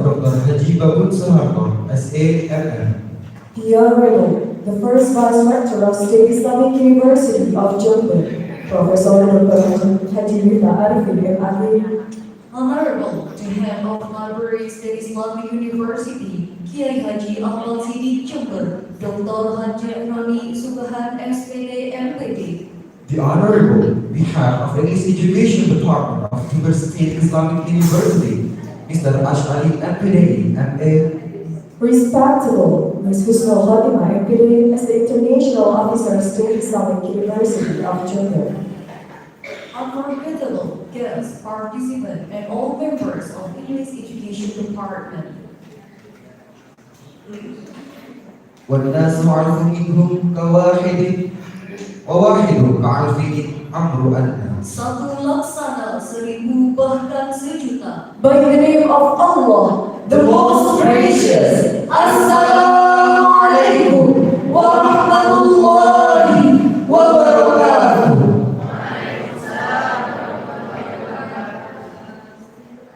Dr. Haji Babun Soeharto, SAMM. The Honorable, the first Vice Rector of State Islamic University of Jember, Professor Dr. Haji Rita Arifin, MAG. Honorable, the Head of Library State Islamic University, Kiai Haji Ahmad Sidi Jember, Dr. Haji Rani Subahan, SPD, MPD. The Honorable, behalf of English Education Department of Jember State Islamic University, Mr. Ash'ari, MPD, MA. Respectable Ms. Husnul Khatimah, MPD, as the International Officer of State Islamic University of Jember. Unforgettable guests, participants, and all members of English Education Department. والناس عرف منهم كواحد وواحد كعرف أمر أنه. Satu laksana, 1000 bahkan sejuta. By the name of Allah, the most gracious. Assalamualaikum warahmatullahi wabarakatuh.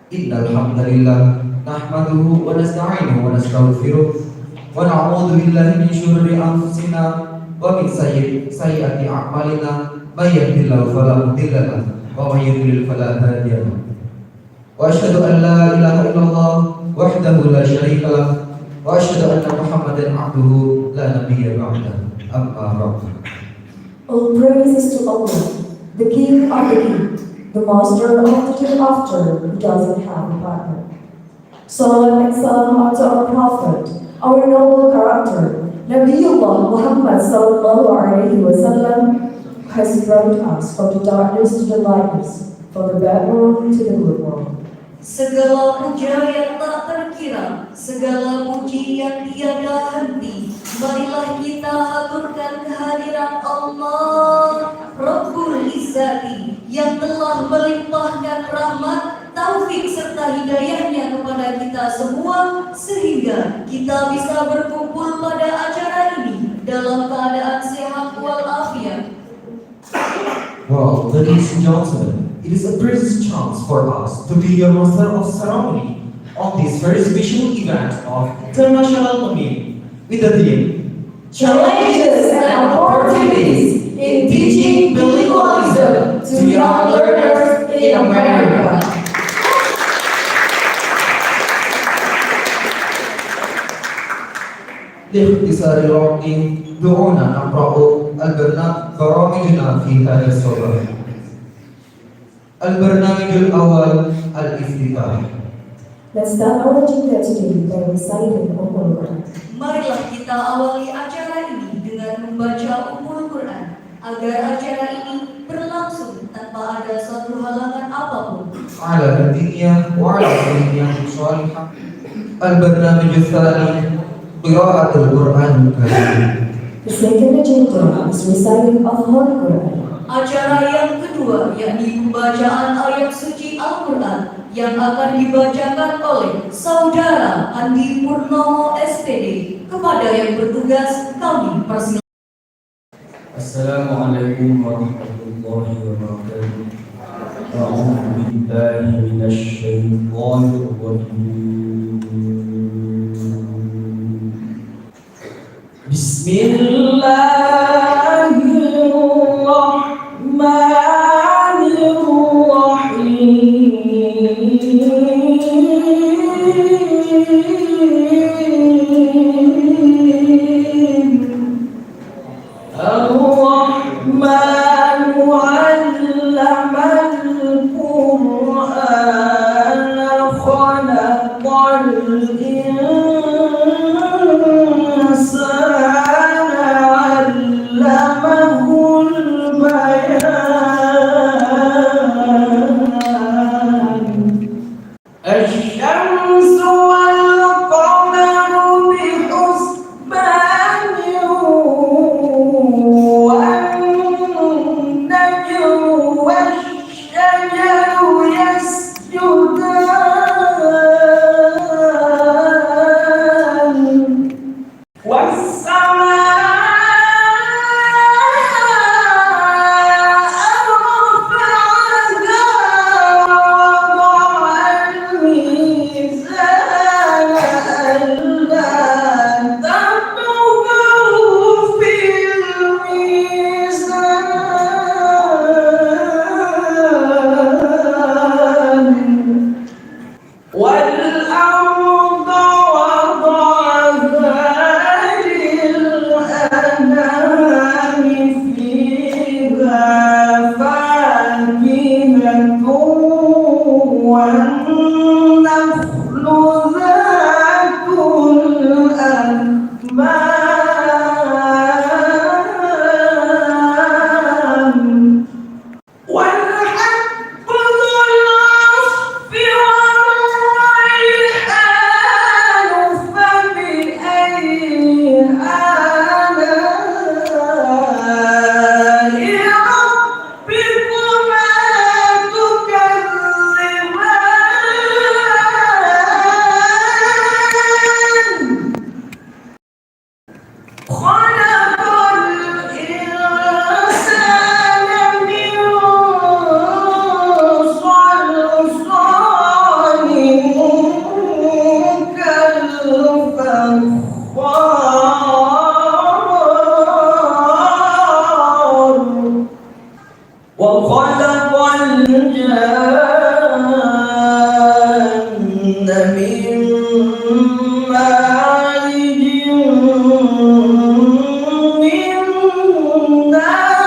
Innal hamdalillah nahmaduhu wa nasta'inuhu wa nastaghfiruh wa na'udzu billahi min shururi anfusina wa min sayyiati a'malina may yahdihillahu fala mudilla lahu wa may yudlil fala hadiya lahu. Wa asyhadu an la ilaha illallah wahdahu la syarika lahu wa asyhadu anna Muhammadan 'abduhu la nabiyya ba'dahu. Amma ba'du. All praise is to Allah, the King of the King, the Master of the Hereafter, who doesn't have a partner. Salam and salam unto our Prophet, our noble character, Nabiullah Muhammad sallallahu alaihi wasallam, who has brought us from the darkness to the lightness, from the bad world to the good world. Segala puja yang tak terkira, segala puji yang tiada henti, marilah kita haturkan kehadiran Allah Rabbul Izzati yang telah melimpahkan rahmat, taufik serta hidayahnya kepada kita semua sehingga kita bisa berkumpul pada acara ini dalam keadaan sehat walafiat. Well, ladies and gentlemen, it is a precious chance for us to be your master of ceremony on this very special event of International ngemil with the theme Challenges and opportunities in teaching bilingualism to young learners in America. لاختصار الوقت دعونا نقرأ برامجنا في هذا الصباح. البرنامج الأول الافتتاح. Let's start our agenda today by reciting Ummul Quran. Marilah kita awali acara ini dengan membaca Ummul Quran agar acara ini berlangsung tanpa ada suatu halangan apapun. على الدنيا وعلى الدنيا الصالحة. البرنامج الثاني قراءة القرآن الكريم. The second agenda is reciting of Holy Quran. Acara yang kedua yakni pembacaan ayat suci Al-Quran yang akan dibacakan oleh Saudara Andi Purnomo SPD. Kepada yang bertugas kami persilakan. Assalamualaikum warahmatullahi wabarakatuh. A'udzu billahi minasy syaithanir rajim. وخلق الجان من مارج من نار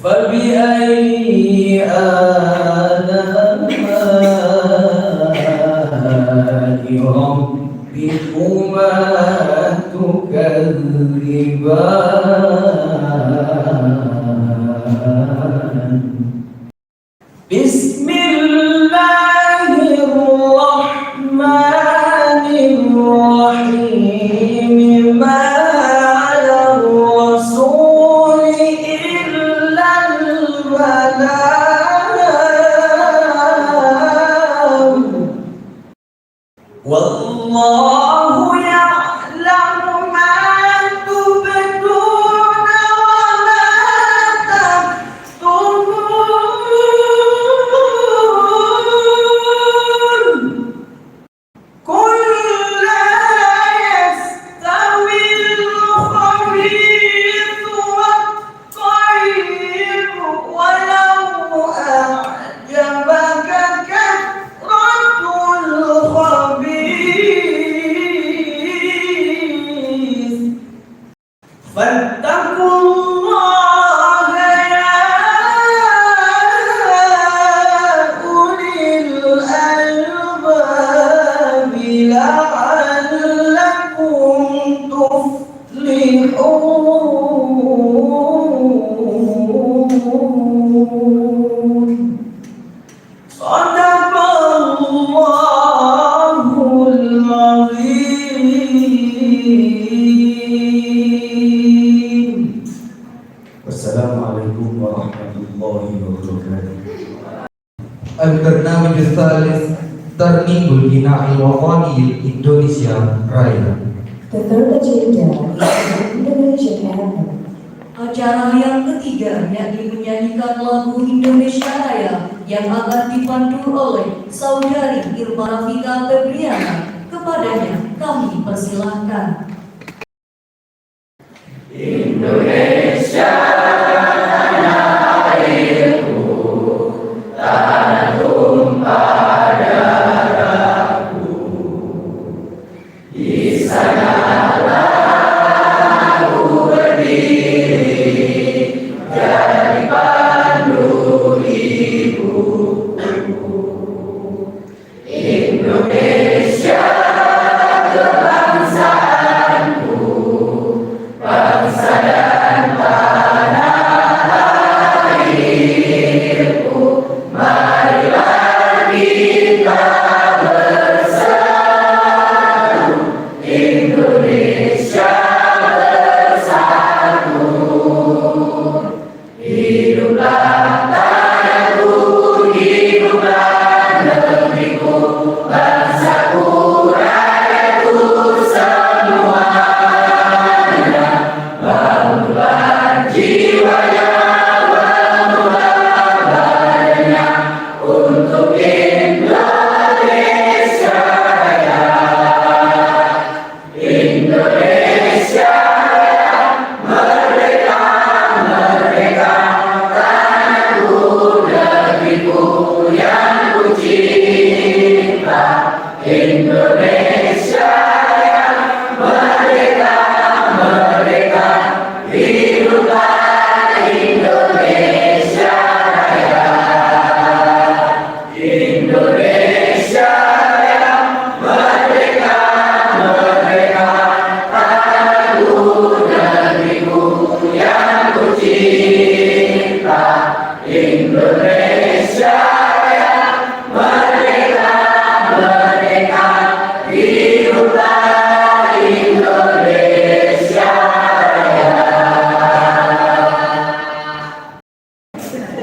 فبأي آلاء ربكما تكذبان بسم الله الرحمن الرحيم ما على الرسول إلا البلاغ والله يعلم ما تبدون وما تكتمون قل لا يستوي الخبيث والطيب ولو أعجبك كثرة الخبيث فاتقوا الله يا أولي الألباب لعلكم تفلحون صدق الله العظيم. Wassalamualaikum warahmatullahi wabarakatuh. البرنامج الثالث ترنيم الغناء الوطني الإندونيسيا Raya. The third agenda is the Indonesian anthem. Acara yang ketiga yakni menyanyikan lagu Indonesia Raya yang akan dipandu oleh Saudari Irma Rafika Febriana. Kepadanya kami persilahkan.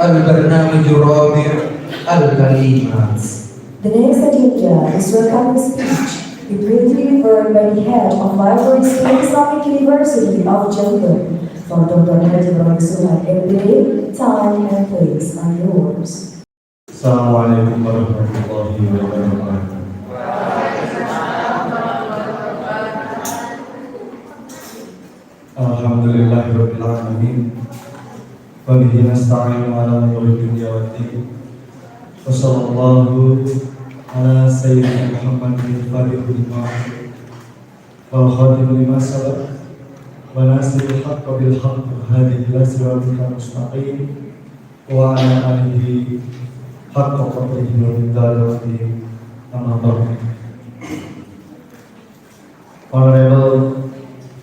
البرنامج الرابع الكلمات. The next agenda is welcome speech, briefly referred by the head of Library School Islamic University of Jember for Dr. Najib Rasulullah MBA. Time and place are yours. Assalamualaikum warahmatullahi wabarakatuh. Alhamdulillahirabbil alamin. Wa bihi nasta'inu ala umuri dunya waddin. Wa sallallahu ala sayyidina Muhammadin fatihil ma'ruf wal khatimul lima sabaq wa nasiril haqqi bil haqqi hadi ila siratal mustaqim wa ala alihi haqqa qadrihi wa miqdarihi amma ba'd. Honorable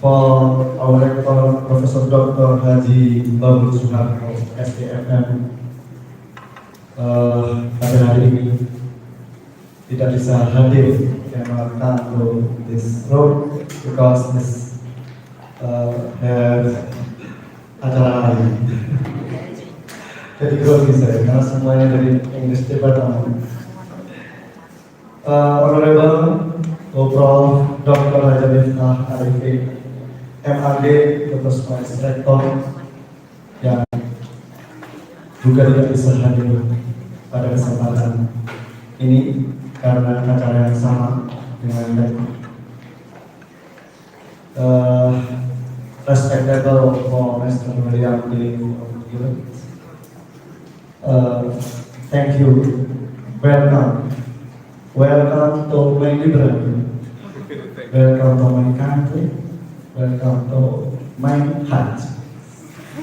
for our rector Profesor Dr. Haji Babul Suharto SDFM pada hari ini tidak bisa hadir dan welcome to this road because this have acara lain. Jadi grogi saya karena semuanya dari English Department. Honorable Prof. Dr. Haji Miftah Arifin MAD, Ketua Majelis Rektor yang juga tidak bisa hadir pada kesempatan ini karena acara yang sama dengan rektor. Respectable for Mr. William D. Thank you. Welcome to my library. Welcome to my country. Welcome to my heart.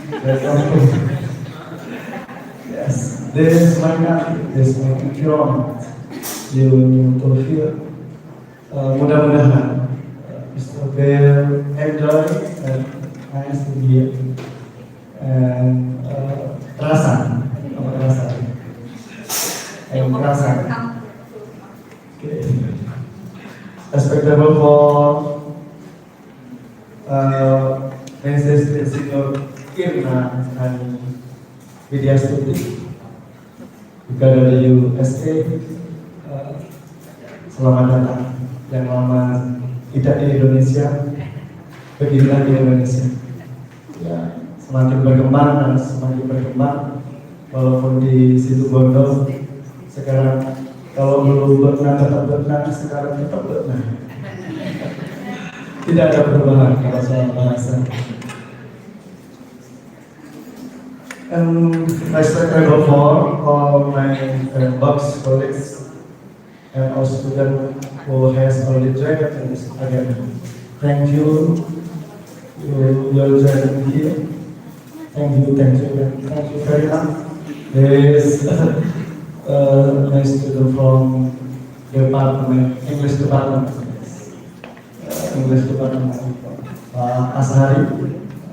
Welcome to yes, this is my country, this is my environment. You to feel. Mudah-mudahan Mr. Bear enjoy and nice to hear and terasa. Okay. Respectable for Mrs. Senior Irna and Widya Stuti juga dari USA. Selamat datang yang lama tidak di Indonesia, beginilah di Indonesia. Ya, semakin berkembang dan semakin berkembang. Walaupun di situ Bondo sekarang kalau dulu berenang tetap berenang, sekarang tetap berenang. Tidak ada perubahan kalau soal bahasa. Respectable for all my box colleagues and our student who has already joined in this academy. Thank you. You joining here. Thank you very much. There is my student from department English department. Ashari,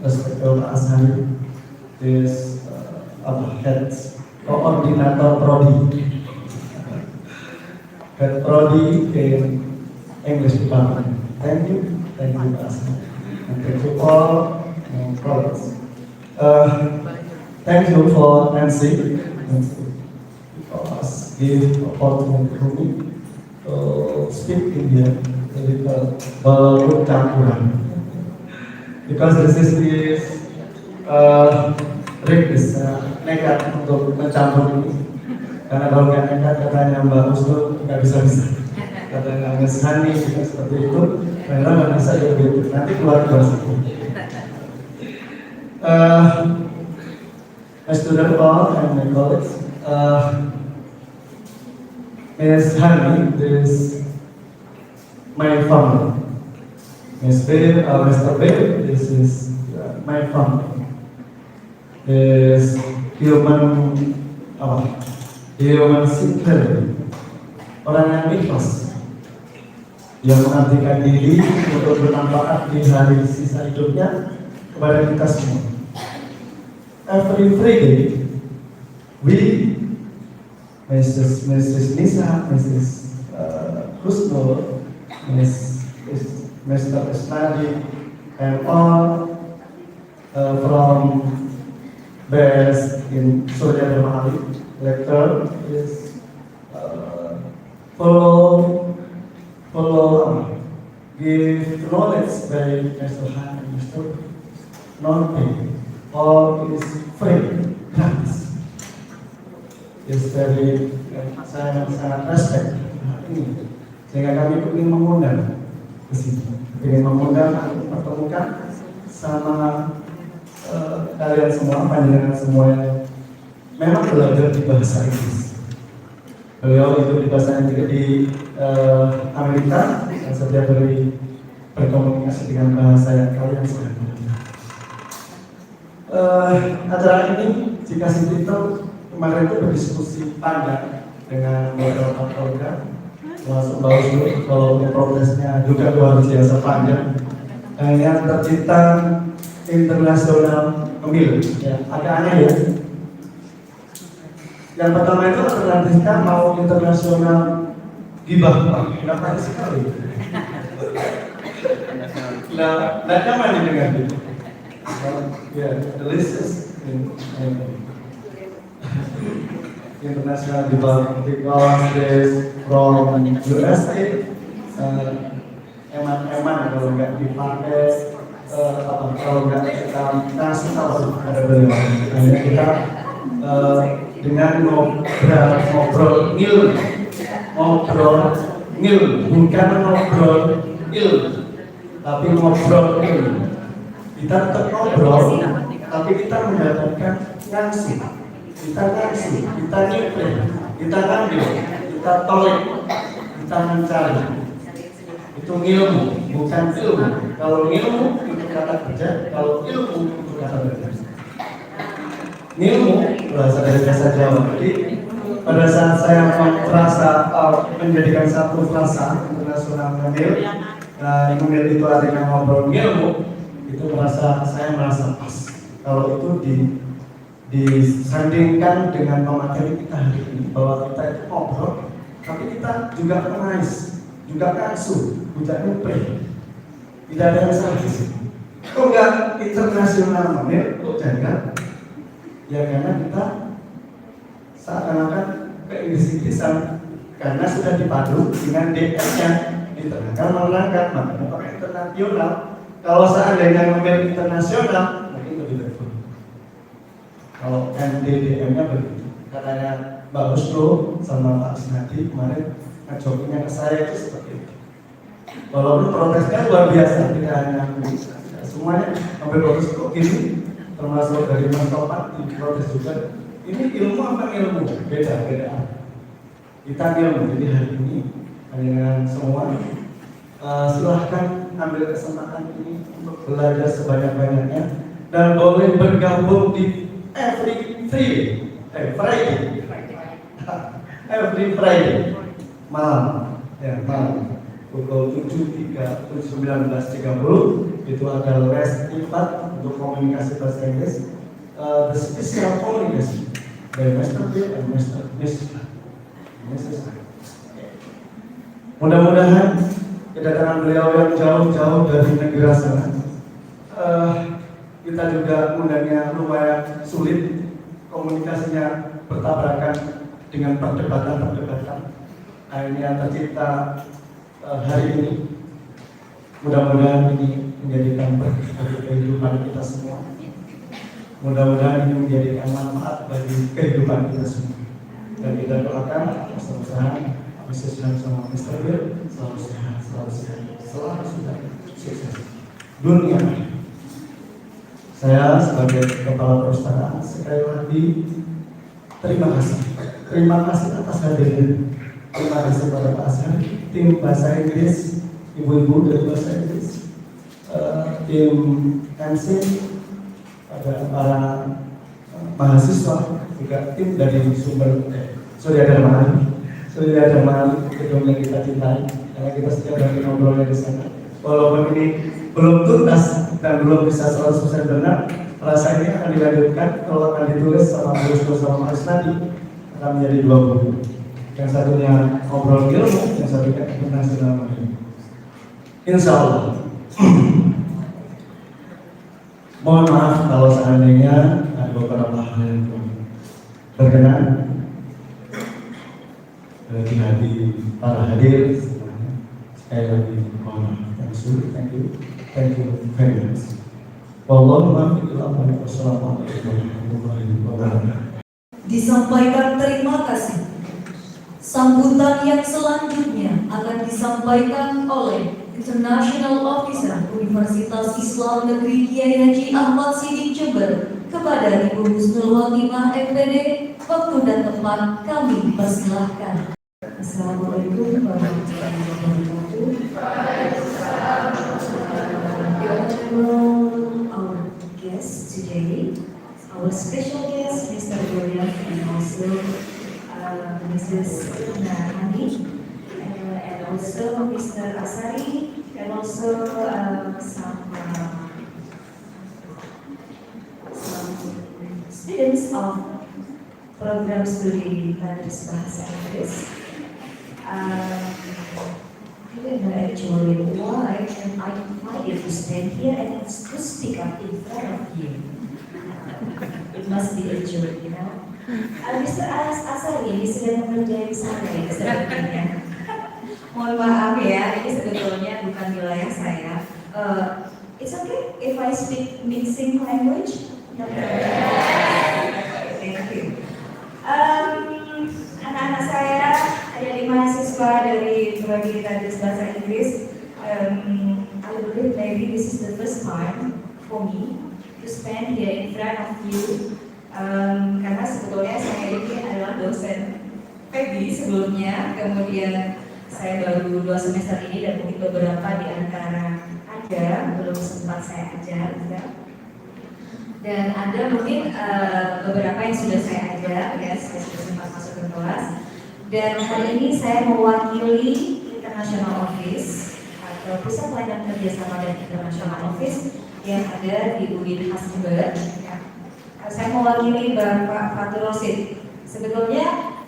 respectable Ashari, is head coordinator prodi, head prodi in English department. Thank you, Ashari, and thank you all colleagues. Thank you for Nancy because give opportunity to me to speak in here. Bercampuran because this is risk nekat untuk mencampur ini karena kalau nggak nekat katanya Mbak Usnu nggak bisa katanya Mas Hani juga seperti itu karena nggak bisa ya begitu nanti keluar bahasa my student all and my colleagues Ms. Hani is my family. Mr. Bill, this is my family. This human simple, orang yang ikhlas, yang mengabdikan diri untuk bermanfaat di hari sisa hidupnya kepada kita semua. Every Friday, we, Mrs. Nisa, Mrs. Husnul, Mr. Isnadi, and all from best in Surya Mahali lecture is follow give knowledge by Mr. Han and Mr. Non-pay. All is free, gratis. Is very sangat respect ini. Sehingga kami ingin mengundang ke sini, ingin mengundang untuk pertemukan sama kalian semua, panjenengan semua yang memang belajar di bahasa Inggris. Beliau itu di bahasa Inggris di Amerika dan setiap hari berkomunikasi dengan bahasa yang kalian sudah belajar. Acara ini dikasih titel kemarin itu berdiskusi panjang dengan beberapa program, termasuk Bauslu, kalau prosesnya juga luar biasa panjang. Yang tercipta Internatsional ngemil, ya, agak aneh ya. Yang pertama itu alternatifnya mau internasional gibah, nggak pakai sekali. Nah, nyaman didengar gitu. Ya, the list is international gibah because from USA, eman kalau nggak dipakai. Kalau nggak kita nasional ada beliau, hanya kita dengan ngobrol ngil, bukan ngobrol il, tapi ngobrol il. Kita tetap ngobrol, tapi kita mendapatkan ngangsi, kita nyuplai, kita ngambil, kita tolek, kita mencari. Itu ilmu, bukan ilmu. Kalau ilmu itu kata kerja, kalau ilmu itu kata belajar. Ilmu berasal dari bahasa Jawa. Jadi pada saat saya menjadikan satu frasa internasional ngemil, ngemil itu artinya ngobrol ilmu, itu saya merasa pas. Kalau itu disandingkan dengan pemateri kita hari ini, bahwa kita itu ngobrol, tapi kita juga mengais, juga kasuh. Ucapnya pre, tidak ada yang salah di sini. Kok nggak internasional ngemil? Kok jangan? Ya karena kita seakan-akan keinggris-inggrisan karena sudah dipadu dengan DM-nya diterangkan menerangkan, makanya pakai internasional. Kalau seandainya ngemil internasional, mungkin lebih betul. Kalau NDDM-nya begitu, katanya Mbak Husno sama Pak Sinati kemarin ngajokinya ke saya itu seperti itu. Walaupun protesnya luar biasa, tidak hanya semuanya sampai protes kok gini, termasuk dari Mas Topat di protes juga. Ini ilmu apa ilmu? Beda. Kita ilmu. Jadi hari ini dengan semua silahkan ambil kesempatan ini untuk belajar sebanyak-banyaknya dan boleh bergabung di every Friday malam, ya malam. Pukul 19.30 itu ada les privat untuk komunikasi bahasa Inggris, the special communication dari Master B dan Master Miss. Mudah-mudahan kedatangan beliau yang jauh-jauh dari negara sana, kita juga undangnya lumayan sulit, komunikasinya bertabrakan dengan perdebatan. Akhirnya tercipta hari ini. Mudah-mudahan ini menjadikan berkah bagi kehidupan kita semua. Mudah-mudahan ini menjadikan manfaat bagi kehidupan kita semua. Dan kita doakan mudah-mudahan Mrs. dan sama Mr. Bill selalu sehat, selalu sukses dunia. Saya sebagai kepala perpustakaan sekali lagi terima kasih atas hadirnya. Terima kasih pada Pak Asar, tim bahasa Inggris, ibu-ibu dari bahasa Inggris, tim MC, pada para mahasiswa, juga tim dari Surya Dharma gedung yang kita cintai, karena kita setiap hari ngobrolnya di sana. Walaupun ini belum tuntas dan belum bisa 100% benar, rasa ini akan dilanjutkan kalau akan ditulis sama Bauslu sama Mas Nadi, akan menjadi 2 buku. Yang satunya ngobrol ilmu, yang satunya internasional ilmu. Insya Allah. Mohon maaf kalau seandainya ada beberapa hal yang belum berkenan di hati para hadir semuanya. Sekali lagi mohon maaf yang sulit. Thank you very much. Wassalamualaikum warahmatullahi wabarakatuh. Disampaikan terima kasih. Sambutan yang selanjutnya akan disampaikan oleh International Officer Universitas Islam Negeri Kiai Haji Ahmad Siddiq Jember kepada Ibu Husnul Khotimah MPD, waktu dan tempat kami persilahkan. Assalamualaikum warahmatullahi wabarakatuh. Our guest today, our special guest, Mr. William, and also Mrs. Hani, and also Mr. Asari, and also some students of program studi Tadarus Bahasa Inggris. I don't know actually why am I invited to stand here and to speak up in front of you. It must be a joke, you know. Mr. Asari ini sedang mengerjain saya sebenarnya. Mohon maaf ya, ini sebetulnya bukan wilayah saya. It's okay if I speak mixing language. Thank you. Anak-anak saya ada 5 mahasiswa dari prodi Tadarus Bahasa Inggris. I believe maybe this is the first time for me to stand here in front of you. Karena sebetulnya saya ini adalah dosen PEBI sebelumnya, kemudian saya baru 2 semester ini dan mungkin beberapa di antara ada belum sempat saya ajar juga. Dan ada mungkin beberapa yang sudah saya ajar, ya saya sudah sempat masuk ke kelas. Dan hari ini saya mewakili International Office atau Pusat Pelayanan Kerjasama dan International Office yang ada di UIN Jember. Ya. Saya mewakili Bapak Fatur Rosid. Sebetulnya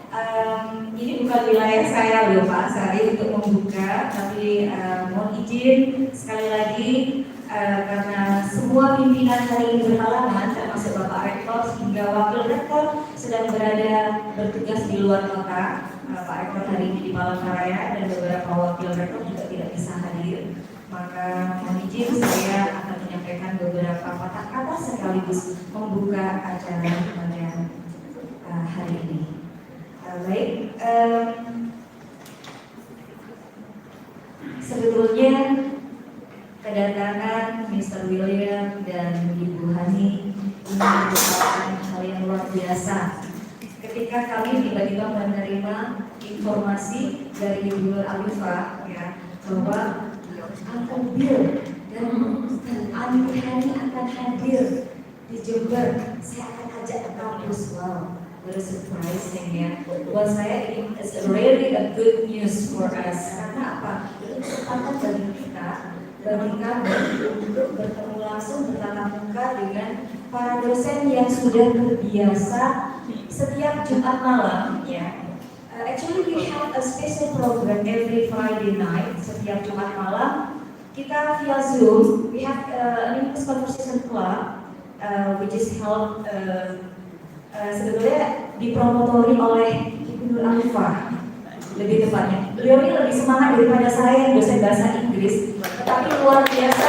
ini bukan wilayah saya loh Pak Sari untuk membuka, tapi mohon izin sekali lagi karena semua pimpinan hari ini berhalangan, termasuk Bapak Rektor hingga Wakil Rektor sedang bertugas di luar kota. Pak Rektor hari ini di Palangkaraya dan beberapa Wakil Rektor juga tidak bisa hadir. Maka mohon izin saya akan menyampaikan beberapa patah kata sekaligus membuka acara pada hari ini. Baik, sebetulnya kedatangan Mr. William dan Ibu Hani ini merupakan hal yang luar biasa. Ketika kami tiba-tiba menerima informasi dari Ibu Alifah ya bahwa Uncle Bill dan Auntie Hani akan hadir di Jember, saya akan ajak ke kampus. Wow, very surprising ya. Buat saya ini is really a good news for us. Karena apa? Itu kesempatan bagi kita, bagi kami untuk bertemu langsung bertatap muka dengan para dosen yang sudah terbiasa setiap Jumat malam ya. Actually we have a special program every Friday night. Setiap Jumat malam kita via Zoom. We have an English conversation club which is held sebetulnya dipromotori oleh Ibu Nur Alifah. Lebih tepatnya, beliau ini lebih semangat daripada saya yang dosen bahasa Inggris. Tetapi luar biasa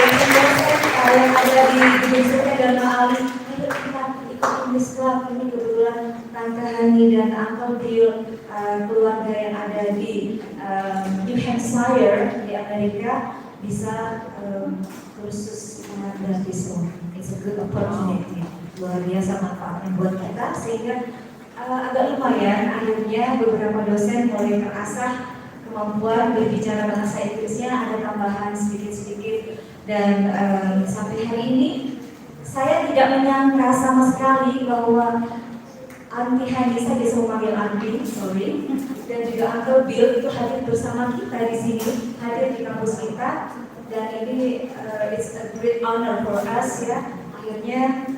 dosen-dosen yang ada di Indonesia dan Ali. Ayo kita ikut English Club. Ini kebetulan Tante Hani dan Uncle Bill, keluarga yang ada di New Hampshire di Amerika bisa kursus gratis. It's a good opportunity. Luar biasa manfaatnya buat kita sehingga agak lumayan akhirnya beberapa dosen mulai terasah kemampuan berbicara bahasa Inggrisnya, ada tambahan sedikit-sedikit dan sampai hari ini saya tidak menyangka sama sekali bahwa Auntie Hani, saya bisa memanggil Auntie, sorry, dan juga Uncle Bill itu hadir bersama kita di sini, hadir di kampus kita, dan ini it's a great honor for us ya. Akhirnya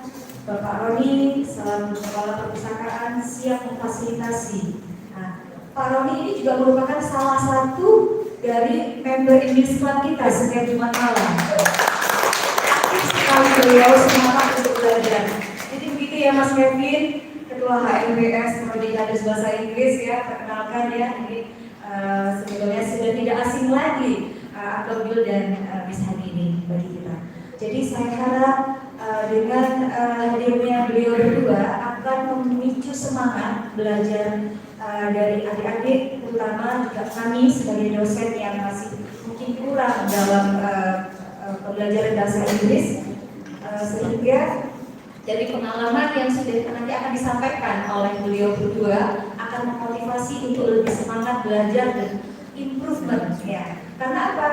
Bapak Roni selaku Kepala Perpustakaan siap memfasilitasi. Nah, Pak Roni ini juga merupakan salah satu dari member English Club kita setiap Jumat malam. Aktif sekali beliau, semangat untuk belajar. Jadi begitu ya Mas Kevin, Ketua HMBS Prodi Tadarus Bahasa Inggris ya, perkenalkan ya, ini sebetulnya sudah tidak asing lagi Uncle Bill dan Miss Hani ini bagi kita. Jadi saya harap dengan hadirnya beliau berdua akan memicu semangat belajar dari adik-adik, terutama juga kami sebagai dosen yang masih mungkin kurang dalam pembelajaran bahasa Inggris, sehingga dari pengalaman yang sudah nanti akan disampaikan oleh beliau berdua akan memotivasi untuk lebih semangat belajar dan improvement ya. Karena apa?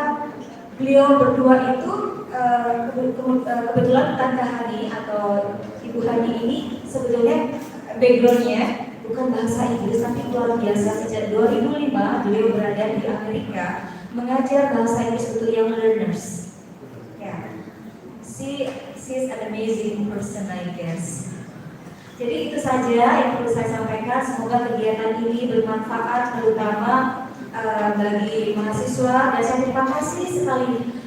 Beliau berdua itu kebetulan Tante Hani atau Ibu Hani ini sebetulnya backgroundnya bukan bahasa Inggris tapi luar biasa. Sejak 2005 beliau berada di Amerika mengajar bahasa Inggris untuk young learners. Ya, she's an amazing person, I guess. Jadi itu saja yang perlu saya sampaikan. Semoga kegiatan ini bermanfaat terutama bagi mahasiswa, dan saya terima kasih sekali.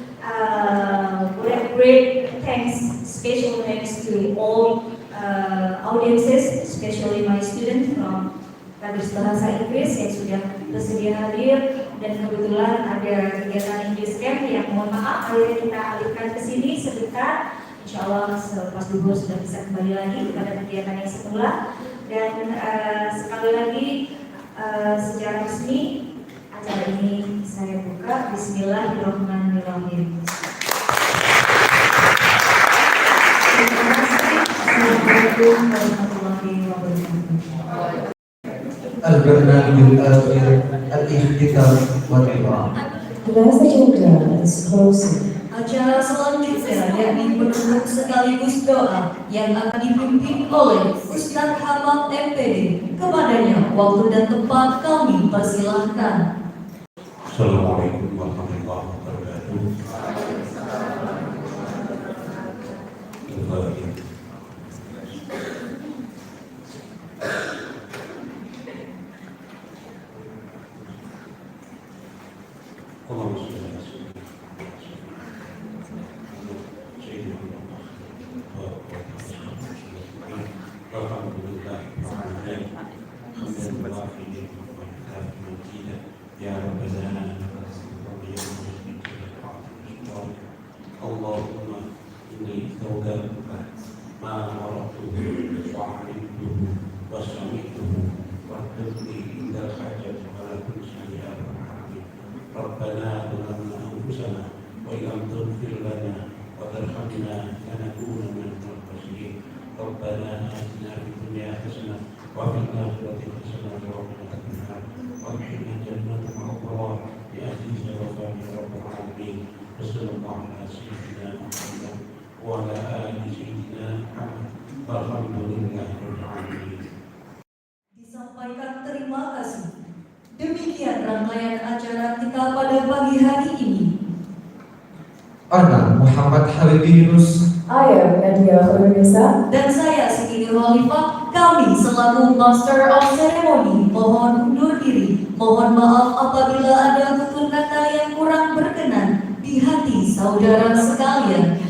Great thanks, special thanks to all audiences, especially my students from Kampus Bahasa Inggris yang sudah bersedia hadir, dan kebetulan ada kegiatan English Camp yang mohon maaf akhirnya kita alihkan ke sini sebentar. Insya Allah selepas duhur sudah bisa kembali lagi kepada kegiatan yang semula. Dan sekali lagi secara resmi acara ini saya buka. Bismillahirrahmanirrahim. Assalamualaikum warahmatullahi wabarakatuh. Al-Barnamijul Akhir Al-Ikhtitam Wal-Iqam. The last agenda is closing. Acara selanjutnya yakni penutup sekaligus doa yang akan dipimpin oleh Ustadz Hamam MPD. Kepadanya waktu dan tempat kami persilahkan. Assalamualaikum warahmatullahi wabarakatuh. Allahumma inni tawgabuka ma waratuhu wa alimtuhu wa samituhu wa tabli indal hajat wa la kunsi ya rahmi Rabbana zalamna anfusana wa illam taghfir lana wa tarhamna lanakuna minal khasirin Rabbana atina fid dunya hasanah wa fil akhirati hasanah wa qina adhaban nar wa qina jannata ma'wa bi aziz wa fadli rabbil alamin. Wassalamualaikum warahmatullahi wabarakatuh. Wa ala alihi sayyidina Muhammad walhamdulillahirabbil alamin. Disampaikan terima kasih. Demikian rangkaian acara kita pada pagi hari ini. Ana Muhammad Habibi Yunus. I am Nadia Khurunisa. Dan saya Siti Nurhalifah, kami selaku Master of Ceremony mohon undur diri. Mohon maaf apabila ada tutur kata yang kurang berkenan di hati saudara sekalian.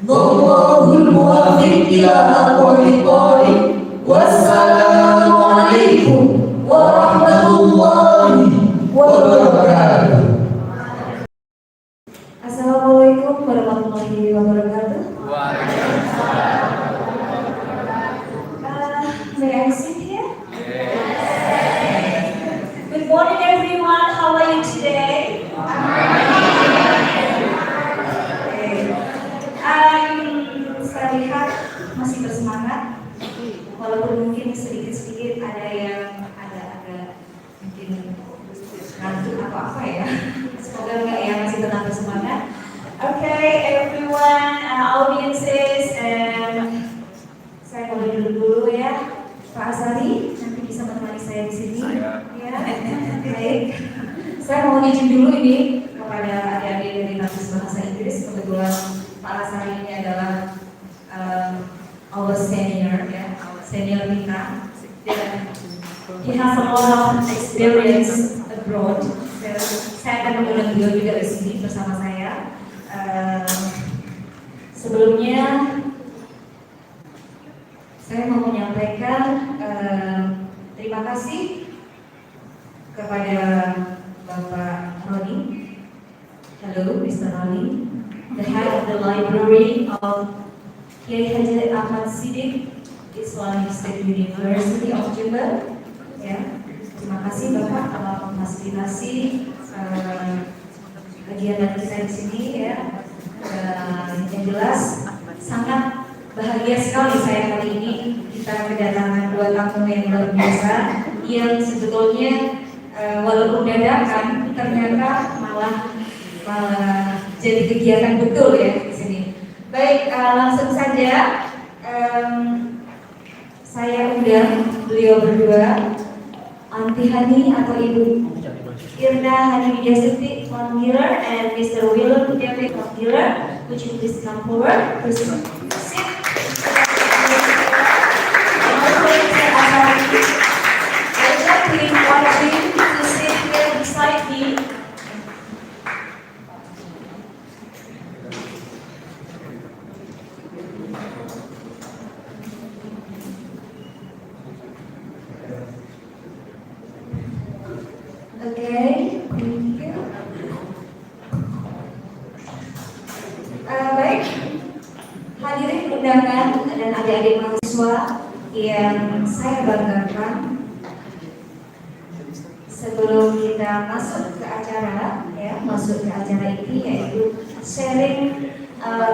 Wallahul muwaffiq ila aqwamit thoriq. Wassalamualaikum warahmatullahi wabarakatuh. Assalamualaikum warahmatullahi wabarakatuh. May I sit here? Good morning everyone, how are you today? Saya lihat masih bersemangat, walaupun mungkin sedikit-sedikit ada yang agak mungkin ngantuk atau apa ya. Semoga enggak ya, masih tetap bersemangat. Okay, everyone, audiences, saya boleh dulu ya. Pak Asari nanti bisa menemani saya di sini. Ya, baik. Saya mau izin dulu ini kepada adik-adik dari Kampus Bahasa Inggris. Kebetulan Pak Asari ini adalah our senior, ya, senior kita. Dan he has a lot of experience abroad. Saya akan mengundang beliau juga di sini bersama saya. Sebelumnya saya mau menyampaikan terima kasih kepada Bapak Roni. Hello, Mr. Roni, the head of the library of Kiai Haji Ahmad Siddiq Islamic State University of Jember. Ya, terima kasih Bapak telah memfasilitasi kegiatan kita di sini ya. Yang jelas sangat bahagia sekali saya kali ini kita kedatangan dua tamu yang luar biasa yang sebetulnya walaupun dadakan ternyata malah jadi kegiatan betul ya di sini. Baik, langsung saja saya undang beliau berdua, Aunty Hani atau Ibu Irna Hani Widyasuti von Giller and Mr. Willem David von Giller. Would you please come forward? Please sit. I invite you to sit here beside me. Okay, thank you. Baik, hadirin undangan dan adik-adik mahasiswa yang saya banggakan, sebelum kita masuk ke acara, masuk ke acara ini yaitu sharing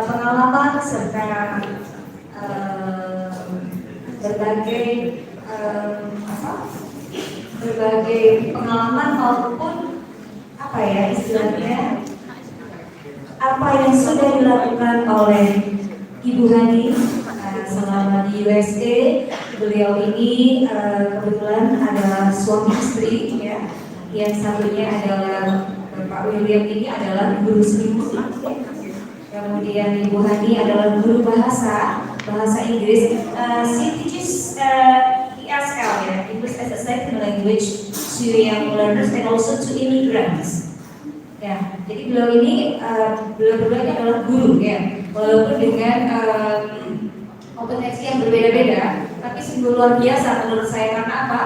pengalaman serta berbagai pengalaman maupun istilahnya apa yang sudah dilakukan oleh Ibu Hani selama di USA. Beliau ini kebetulan adalah suami istri ya. Yang satunya adalah Bapak William ini adalah guru seni musik. Kemudian Ibu Hani adalah guru bahasa Inggris. She teaches ESL ya, English as a Second Language to young learners and also to immigrants. Ya, jadi beliau ini beliau adalah guru ya, walaupun dengan kompetensi yang berbeda-beda, tapi sungguh luar biasa menurut saya. Karena apa?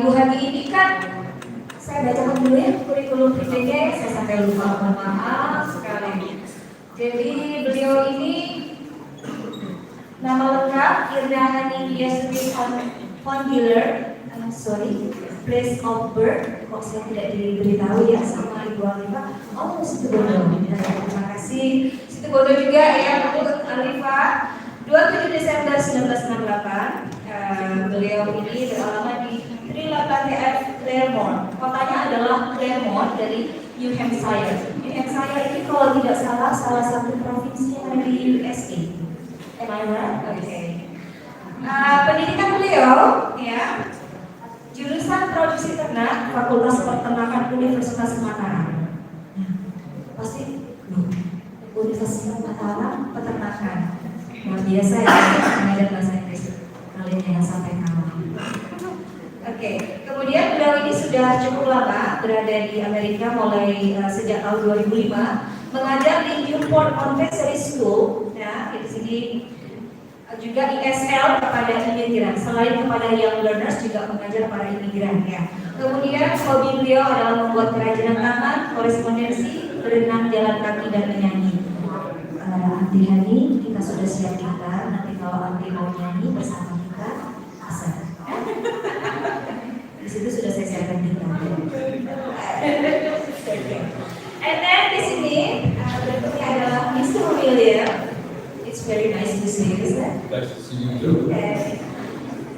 Ibu Hani ini kan, saya bacakan dulu ya kurikulum vitae, saya sampai lupa, mohon maaf sekali. Jadi beliau ini nama lengkap Irna Hani Widyasuti von Giller, place of birth, kok saya tidak diberitahu ya sama Ibu Alifah. Oh, Situbondo. Terima kasih. Situbondo juga ya untuk Alifah. 27 Desember 1968. Beliau ini beralamat di 38 TF Claremont. Kotanya adalah Claremont dari New Hampshire. New Hampshire ini kalau tidak salah satu provinsi yang ada di USA. Am I right? Okay. Pendidikan beliau ya, jurusan produksi ternak, Fakultas Peternakan Universitas Mataram. Pasti Universitas Mataram Peternakan. Luar biasa ya, mengajar bahasa Inggris. Kalian jangan sampai kalah. Oke, kemudian beliau ini sudah cukup lama berada di Amerika, mulai sejak tahun 2005, mengajar di Newport Montessori School. Ya, di sini juga ESL kepada imigran, selain kepada young learners juga mengajar para imigran ya. Kemudian hobi beliau adalah membuat kerajinan tangan, korespondensi, berenang, jalan kaki dan menyanyi. Aunty Hani, kita sudah siap gitar. Nanti kalau Aunty mau nyanyi bersama kita, bisa. Di situ sudah saya siapkan gitar. And then di sini berikutnya adalah Mr. William. It's very nice to see you, sir. Nice to see you too. Okay.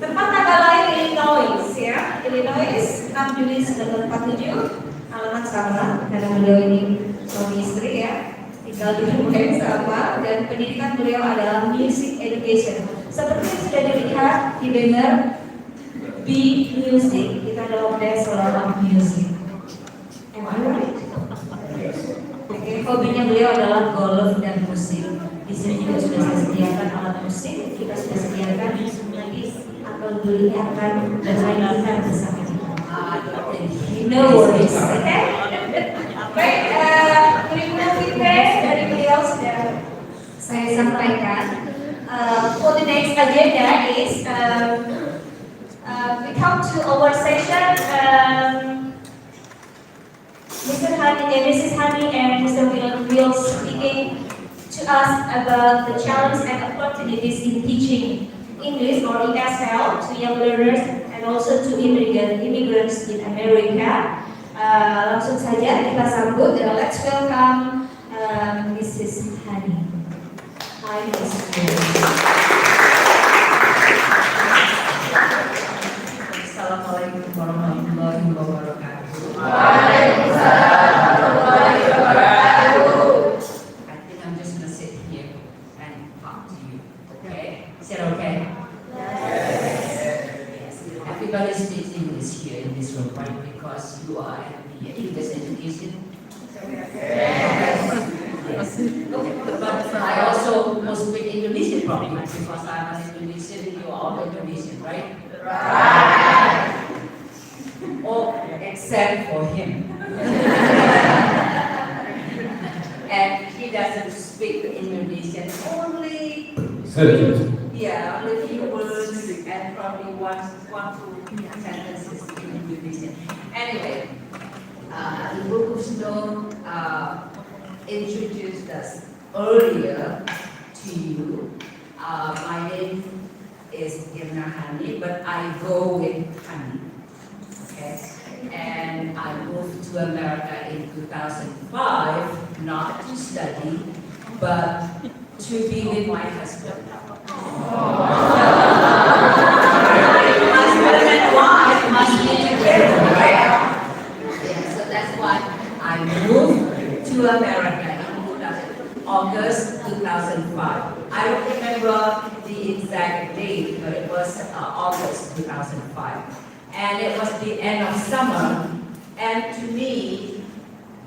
Tempat tanggal lahir Illinois ya, Illinois 6 Juli 1947. Alamat sama karena beliau ini suami istri ya, tinggal di rumah yang sama, dan pendidikan beliau adalah music education. Seperti yang sudah dilihat di banner B Music, kita adalah Bachelor of Music. Am I right? Oke, hobinya beliau adalah golf dan musik. Di sini juga sudah saya sediakan alat musik, kita sudah sediakan nanti akal beli akan bermain gitar bersama kita. No worries, oke? Baik, kurikulum feedback dari beliau sudah saya sampaikan. For the next agenda is we come to our session. Mr. Hani and Mrs. Hani and Mr. Will speaking to us about the challenges and opportunities in teaching English or ESL to young learners and also to immigrants in America. Langsung saja kita sambut dan let's welcome Mrs. Hani. Hi, Mrs. Assalamualaikum warahmatullahi wabarakatuh. Waalaikumsalam warahmatullahi wabarakatuh. I think I'm just gonna sit here and talk to you. Okay? Is that okay? Yes. Everybody speaks English here in this room, right? Because you are at the English education. Yes. But I also must speak Indonesian probably because I'm an Indonesian. You are all Indonesian, right? Right. Oh, except for him. And he doesn't speak Indonesian. Only only few words and probably one two sentences in Indonesian. Anyway, Ibu Kusno introduced us earlier to you. My name is Irna Hani, but I go with Hani. Okay, and I moved to America in 2005, not to study, but to be with my husband. Husband and wife must be together, right? Yeah, so that's why I moved to America in August 2005. I don't remember the exact date, but it was August 2005. And it was the end of summer. And to me,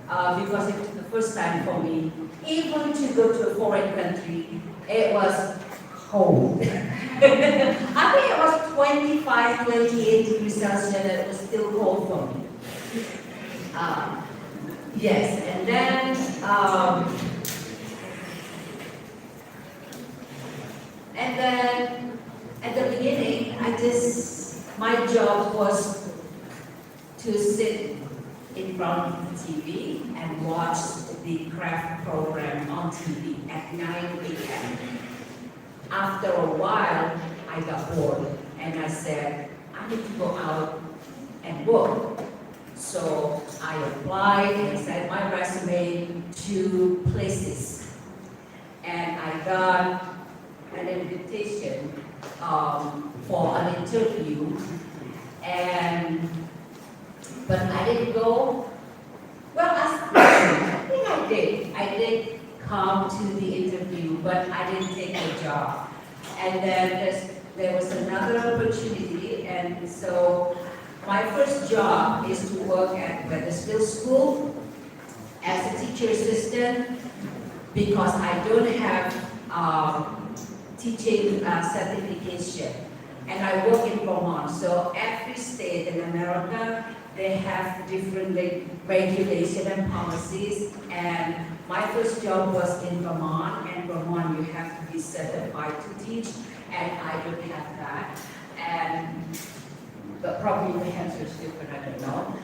because it was the first time for me, even to go to a foreign country, it was cold. I think it was 25, 28 degrees Celsius, and it was still cold for me. Yes, and then at the beginning, my job was to sit in front of the TV and watch the craft program on TV at 9 a.m. After a while, I got bored and I said, I need to go out and work. So I applied and sent my resume to places. And I got an invitation for an interview, but I didn't go. Well, I think I did. I did come to the interview, but I didn't take the job. And then there was another opportunity, and so my first job is to work at Wethersfield School as a teacher assistant because I don't have teaching certification, and I work in Vermont. So every state in America, they have different regulation and policies. And my first job was in Vermont, and Vermont you have to be certified to teach, and I don't have that. But probably New Hampshire is different, I don't know.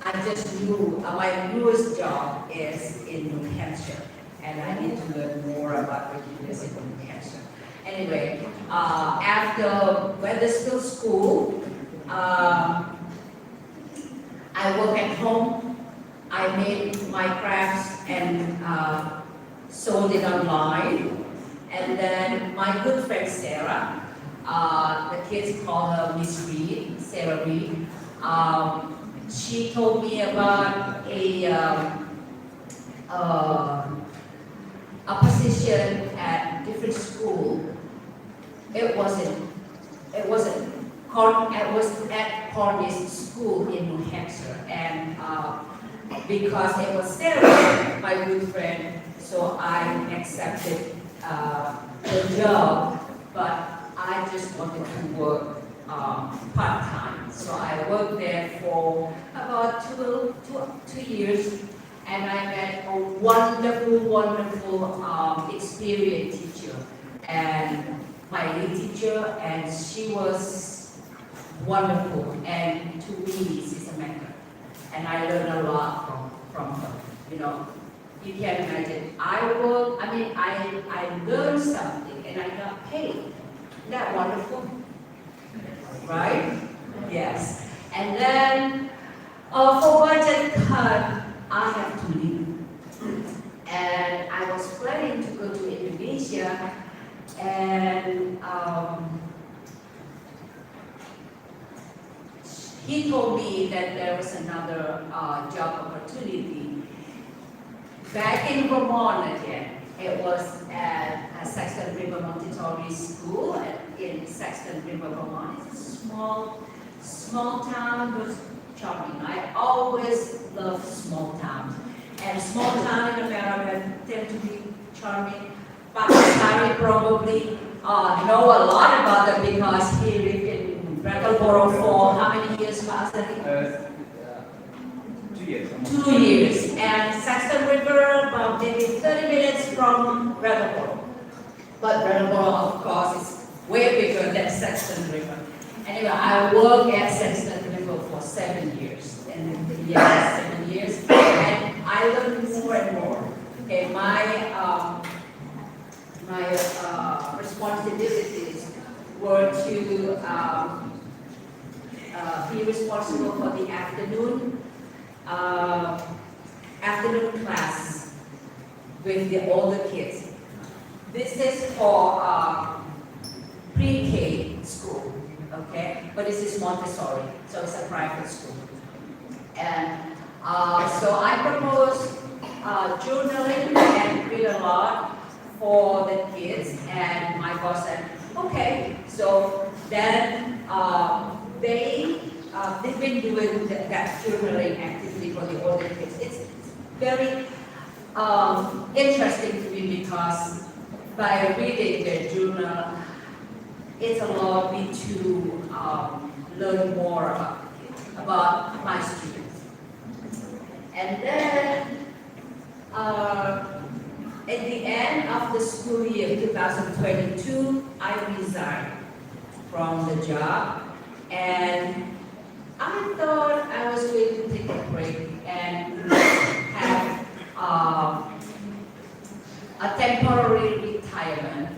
I just knew my newest job is in New Hampshire, and I need to learn more about regulation in New Hampshire. Anyway, after Wethersfield School, I work at home. I made my crafts and sold it online. And then my good friend Sarah, the kids call her Miss Reed, Sarah Reed. She told me about a position at different school. It was at Cornish School in New Hampshire, and because it was Sarah, my good friend, so I accepted the job, but I just wanted to work part-time. So I worked there for about two years, and I met a wonderful, experienced teacher, and my lead teacher, and she was wonderful, and to me, she's a mentor, and I learned a lot from her. You know, you can imagine, I learned something, and I got paid Isn't that wonderful? Right? Yes. And then for budget cut, I have to leave. And I was planning to go to Indonesia, and he told me that there was another job opportunity back in Vermont again. It was at Saxon River Montessori School in Saxon River, Vermont. It's a small town, but charming. I always love small towns. And small town in America tend to be charming. Pakistani probably know a lot about them because he lived in Brattleboro for how many years, Pakistani? 2 years. 2 years. And Saxon River, about maybe 30 minutes from Brattleboro. But Brattleboro, of course, is way bigger than Saxon River. Anyway, I worked at Saxon River for 7 years. And yeah, 7 years. And I learned more and more. Okay, my responsibilities were to be responsible for the afternoon class with the older kids. This is for pre-K school, okay? But this is Montessori, so it's a private school. And so I proposed journaling and read a lot for the kids, and my boss said, okay. So then they've been doing that journaling activity for the older kids. It's very interesting to me because by reading their journal, it allowed me to learn more about my students. And then at the end of the school year 2022, I resigned from the job, and I thought I was going to take a break and have a temporary retirement.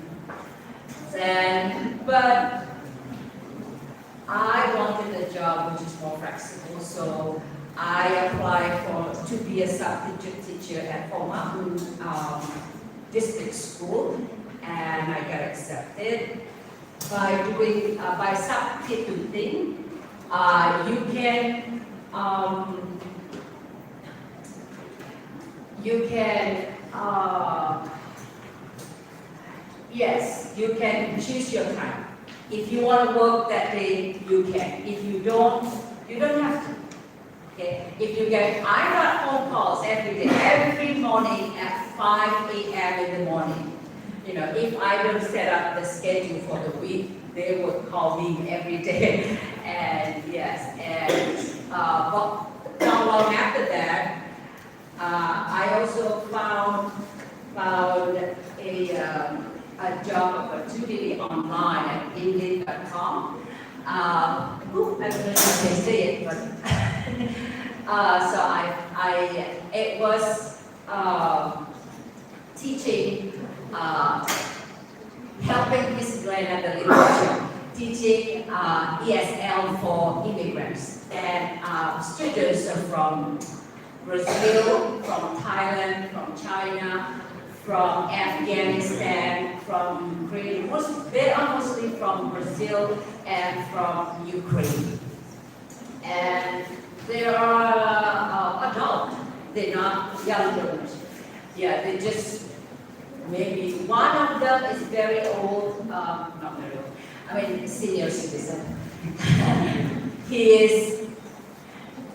But I wanted a job which is more flexible, so I applied to be a substitute teacher at Omaha district school, and I got accepted. By substituting, you can choose your time. If you want to work that day, you can. If you don't have to. Okay? If you get, I got phone calls every day, every morning at 5 a.m. in the morning. You know, if I don't set up the schedule for the week, they would call me every day. And yes, but not long after that, I also found a job opportunity online at Indeed.com. I don't know if they say it, but it was teaching, helping Miss Glenna, the literature, teaching ESL for immigrants. And students are from Brazil, from Thailand, from China, from Afghanistan, from Ukraine. They are mostly from Brazil and from Ukraine. And they are adult. They're not young learners. Yeah, they just, maybe one of them is very old, not very old, I mean senior citizen. He is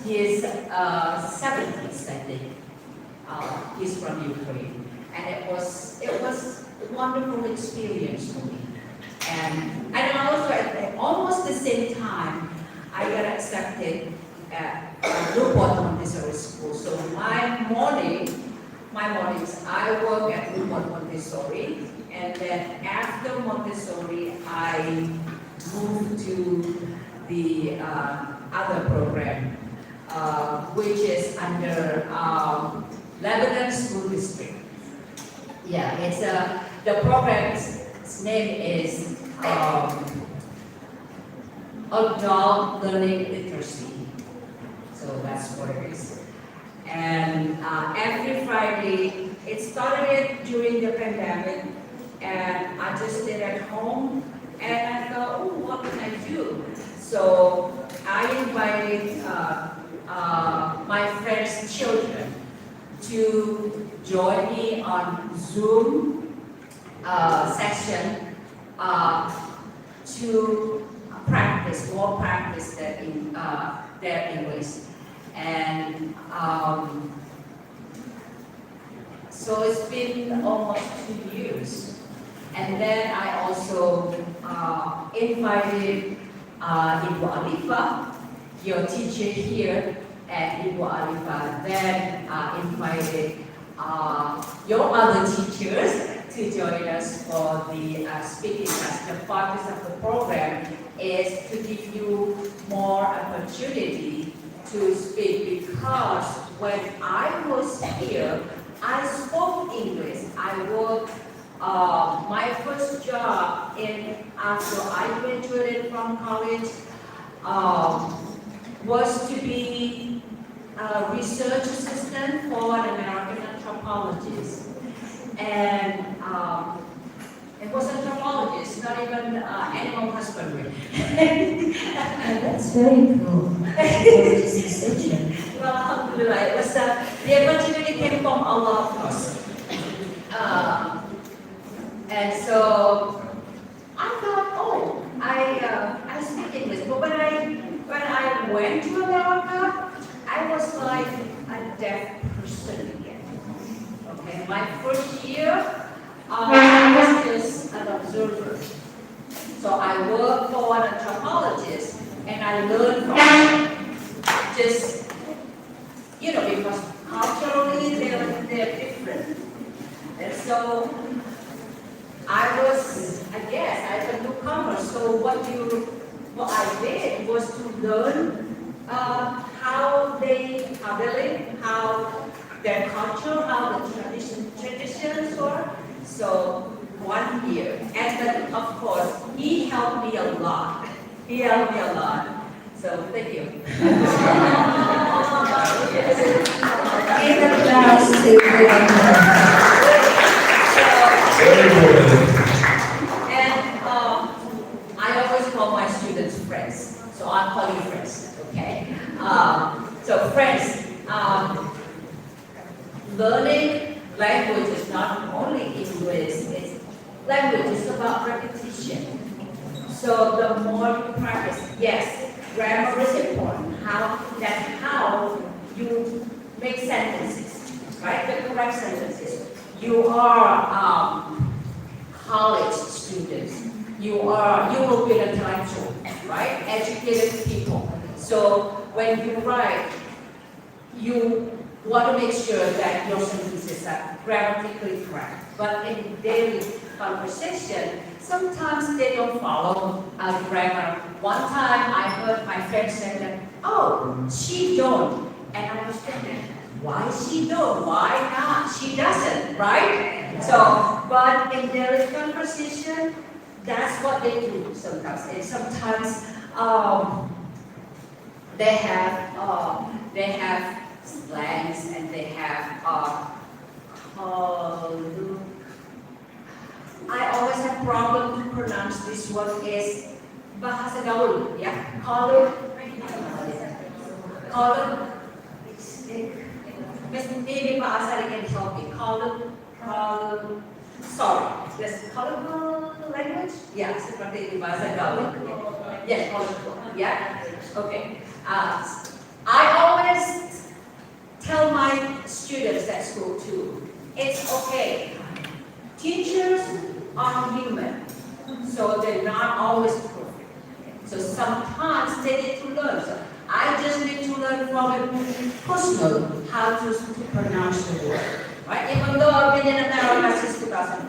70s, I think. He's from Ukraine. And it was a wonderful experience for me. And also at almost the same time, I got accepted at Newport Montessori School. So my mornings, I work at Newport Montessori, and then after Montessori, I moved to the other program, which is under Lebanon School District. Yeah, it's the program's name is um, adult learning literacy. So that's what it is. And every Friday, it started during the pandemic, and I just stayed at home, and I thought, oh, what can I do? So I invited my friends' children to join me on Zoom session to more practice their English. And so it's been almost 2 years. And then I also invited Ibu Alifa, your teacher here at Ibu Alifa, then invited your other teachers to join us for the speaking class. The purpose of the program is to give you more opportunity to speak, because when I was here, I spoke English. I worked my first job after I graduated from college was to be a research assistant for an American anthropologist. And it was anthropologist, not even animal husbandry. That's very cool. Well, alhamdulillah, it was, the opportunity came from Allah, of course. And so I thought, oh, I speak English. But when I went to America, I was like a deaf person again. Okay, my first year, I was just an observer. So I worked for an anthropologist, and I learned from him. Just, because culturally they're different. And so I guess, I was a newcomer. So what I did was to learn how they live, how their culture, how the traditions were. So 1 year, and then of course he helped me a lot. He helped me a lot. So thank you. In the class to And I always call my students friends. So I'll call you friends, okay? So friends, learning language is not only English, language is about repetition. So the more you practice, yes, grammar is important. That's how you make sentences, right? The correct sentences. You are college students. You will be intellectual, right? Educated people. So when you write, you want to make sure that your sentences are grammatically correct. But in daily conversation, sometimes they don't follow grammar. One time I heard my friend say that, oh, she don't. And I was thinking, why she don't? Why not? She doesn't, right? So, but in daily conversation, that's what they do sometimes. And sometimes they have slangs, and they have I always have problem to pronounce this word is bahasa gaul, ya. Kalau maybe Pak Asari can help me. Sorry, yes, colorful language? Ya, seperti itu bahasa gaul. Yes, colorful. Yeah. Okay. I always tell my students at school too, it's okay. Teachers are human, so they're not always perfect. So sometimes they need to learn. So I just need to learn from a personal how to pronounce the word. Right? Even though I've been in America since 2005.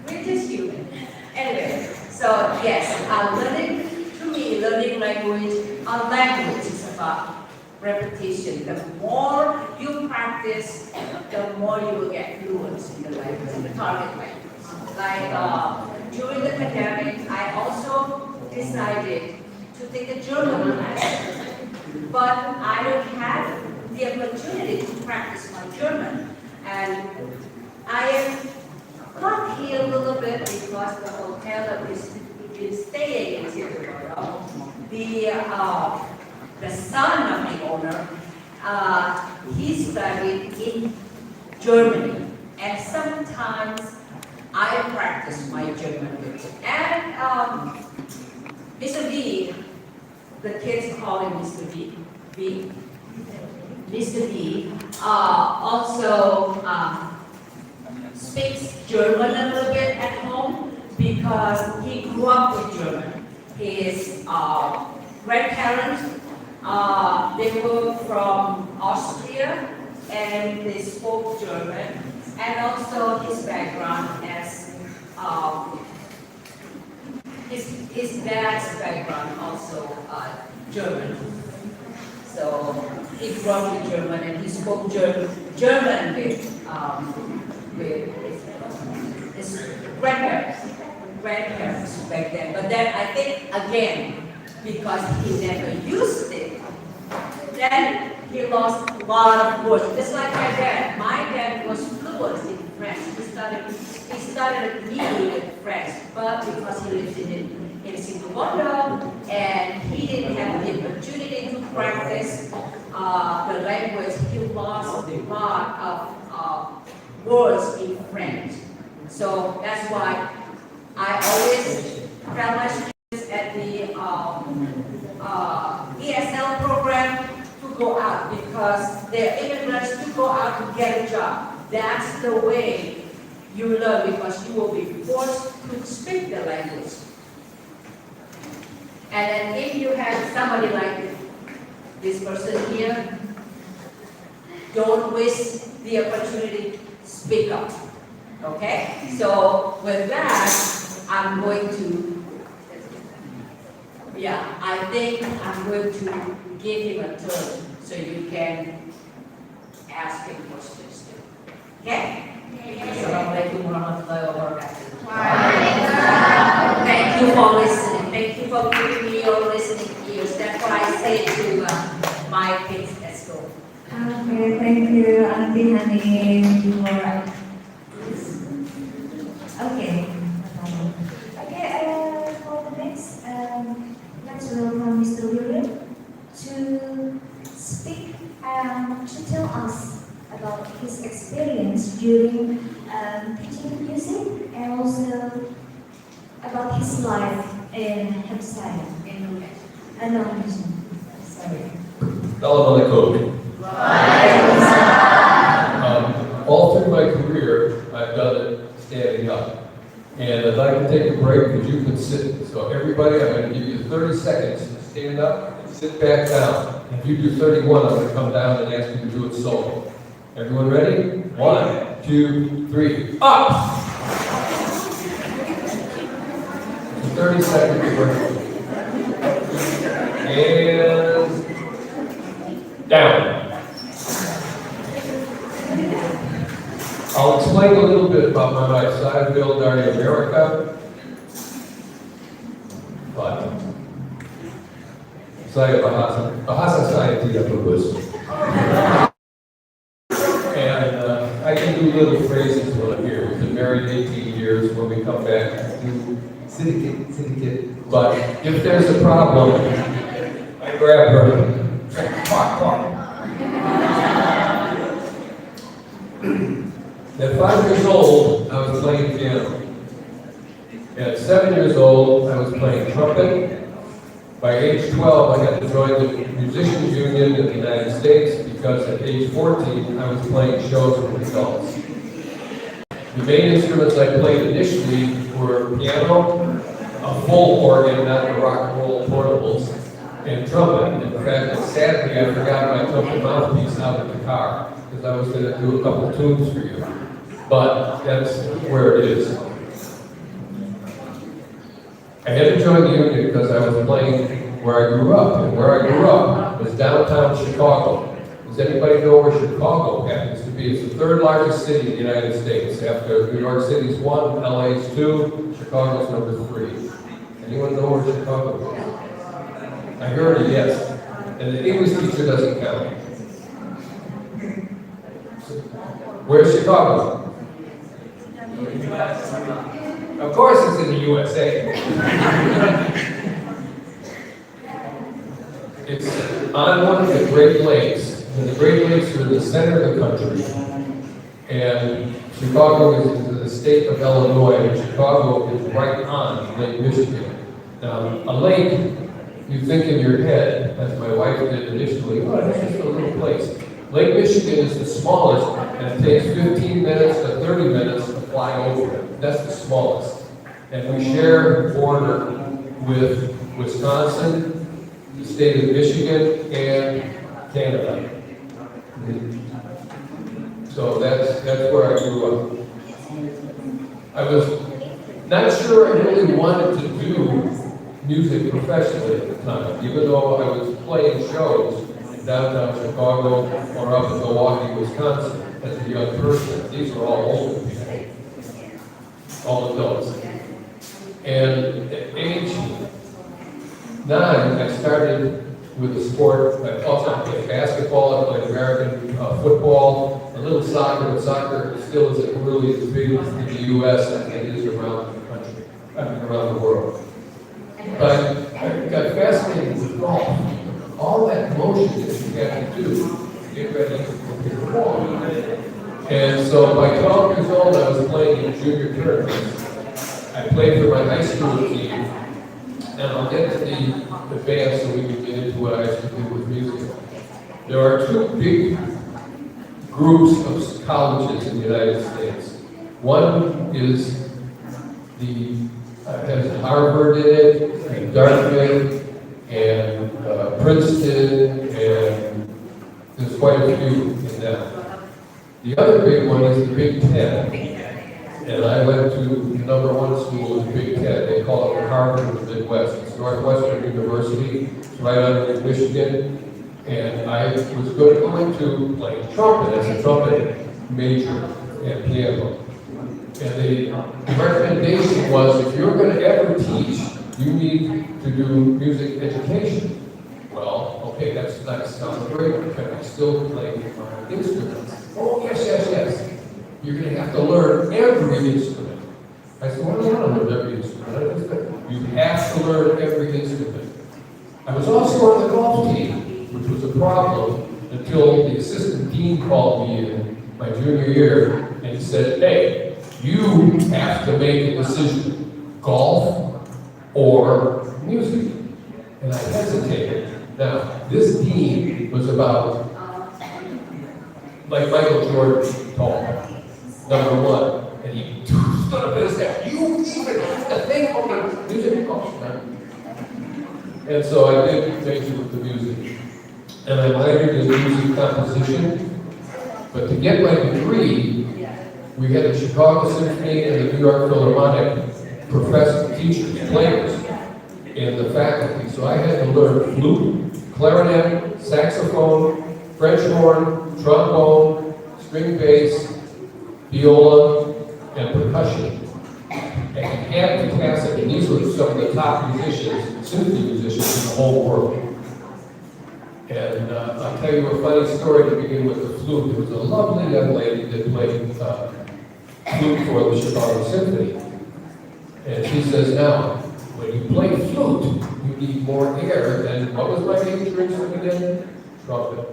We're just human. Anyway, so yes, learning language is about repetition. The more you practice, the more you will get fluent in the language, in the target language. Like during the pandemic, I also decided to take a German class, but I don't have the opportunity to practice my German. And I am not here a little bit because the hotel that we've been staying in Singapore, the son of the owner, he studied in Germany, and sometimes I practice my German with him. And Mr. V, the kids call him Mr. V. Mr. V also speaks German a little bit at home because he grew up with German. His grandparents, they were from Austria and they spoke German, and also his background as his dad's background also German. So he grew up with German and he spoke German with his grandparents back then. But then I think again, because he never used it, then he lost a lot of words. Just like my dad. My dad was fluent in French. He started immediately with French, but because he lived in Singapore and he didn't have the opportunity to practice the language, he lost a lot of words in French. So that's why I always tell my students at the ESL program to go out, because they're immigrants, to go out to get a job. That's the way you learn, because you will be forced to speak the language. And then if you have somebody like this person here, don't waste the opportunity to speak up. Okay? So with that, I'm going to, I think I'm going to give him a turn so you can ask him questions too. Okay? Assalamualaikum warahmatullahi wabarakatuh. Thank you for listening. Thank you for giving me your listening ears. That's what I say to my kids at school. Okay, thank you, Auntie Hani, Okay. Okay, for the next, let's welcome Mr. William to speak to tell us about his experience during teaching music, and also about his life in Hepsaya, in Indonesia. Sorry. Assalamualaikum. All through my career, I've done it standing up. And I'd like to take a break because you can sit. So everybody, I'm going to give you 30 seconds to stand up and sit back down. If you do 31, I'm going to come down and ask you to do it solo. Everyone ready? 1, 2, 3, up! 30 seconds break. And down. I'll explain a little bit about my life. Saya built dari America, but saya bahasa saya tidak bagus. And I can do little phrases when I'm here. We've been married 18 years. When we come back, I do syndicate. But if there's a problem, I grab her. Quack. At 5 years old, I was playing piano. At 7 years old, I was playing trumpet. By age 12, I got to join the Musicians Union in the United States because at age 14, I was playing shows with adults. The main instruments I played initially were piano, a full organ, not the rock and roll portables, and trumpet. In fact, sadly, I forgot my trumpet mouthpiece out in the car because I was going to do a couple tunes for you. But that's where it is. I had to join the union because I was playing where I grew up, and where I grew up was downtown Chicago. Does anybody know where Chicago happens to be? It's the third largest city in the United States. After New York City's 1, LA's 2, Chicago's number 3. Anyone know where Chicago is? I heard a yes. And the English teacher doesn't count. Where's Chicago? Of course it's in the USA. It's on one of the Great Lakes, and the Great Lakes are in the center of the country. And Chicago is in the state of Illinois, and Chicago is right on Lake Michigan. Now, a lake, you think in your head, as my wife did initially, oh, it's just a little place. Lake Michigan is the smallest, and it takes 15 minutes to 30 minutes to fly over it. That's the smallest. And we share a border with Wisconsin, the state of Michigan, and Canada. So that's where I grew up. I was not sure I really wanted to do music professionally at the time, even though I was playing shows in downtown Chicago or up in Milwaukee, Wisconsin as a young person. These were all older people, all adults. And at age 9, I started with a sport. I also played basketball, I played American football, a little soccer, but soccer still isn't really as big in the U.S. as it is around the country, around the world. But I got fascinated with golf. All that motion that you have to do to get ready to hit the ball. And so by 12 years old, I was playing in junior tournaments. I played for my high school team. And I'll get to the band so we can get into what I used to do with music. There are 2 big groups of colleges in the United States. One is has Harvard in it, and Dartmouth, and Princeton, and there's quite a few in that. The other big one is the Big Ten. And I went to the number 1 school in the Big Ten. They call it the Harvard of the Midwest. It's Northwestern University. It's right under Michigan. And I was going to go into playing trumpet as a trumpet major and piano. And the recommendation was, if you're going to ever teach, you need to do music education. Well, okay, that sounds great. Can I still play instruments? Oh, yes. You're going to have to learn every instrument. I said, well, I don't want to learn every instrument. You have to learn every instrument. I was also on the golf team, which was a problem until the assistant dean called me in my junior year, and he said, hey, you have to make a decision, golf or music. And I hesitated. Now, this dean was about, like Michael Jordan tall. Number 1, and he stood up and said, you even have to think on the music course. And so I did major with the music. And I minored in music composition. But to get my degree, we had the Chicago Symphony and the New York Philharmonic professors, teachers, players in the faculty. So I had to learn flute, clarinet, saxophone, French horn, trombone, string bass, viola, and percussion. And he had to pass it, and these were some of the top musicians, symphony musicians in the whole world. And I'll tell you a funny story to begin with the flute. There was a lovely young lady that played flute for the Chicago Symphony. And she says, now, when you play flute, you need more air than, what was my major instrument again? Trumpet.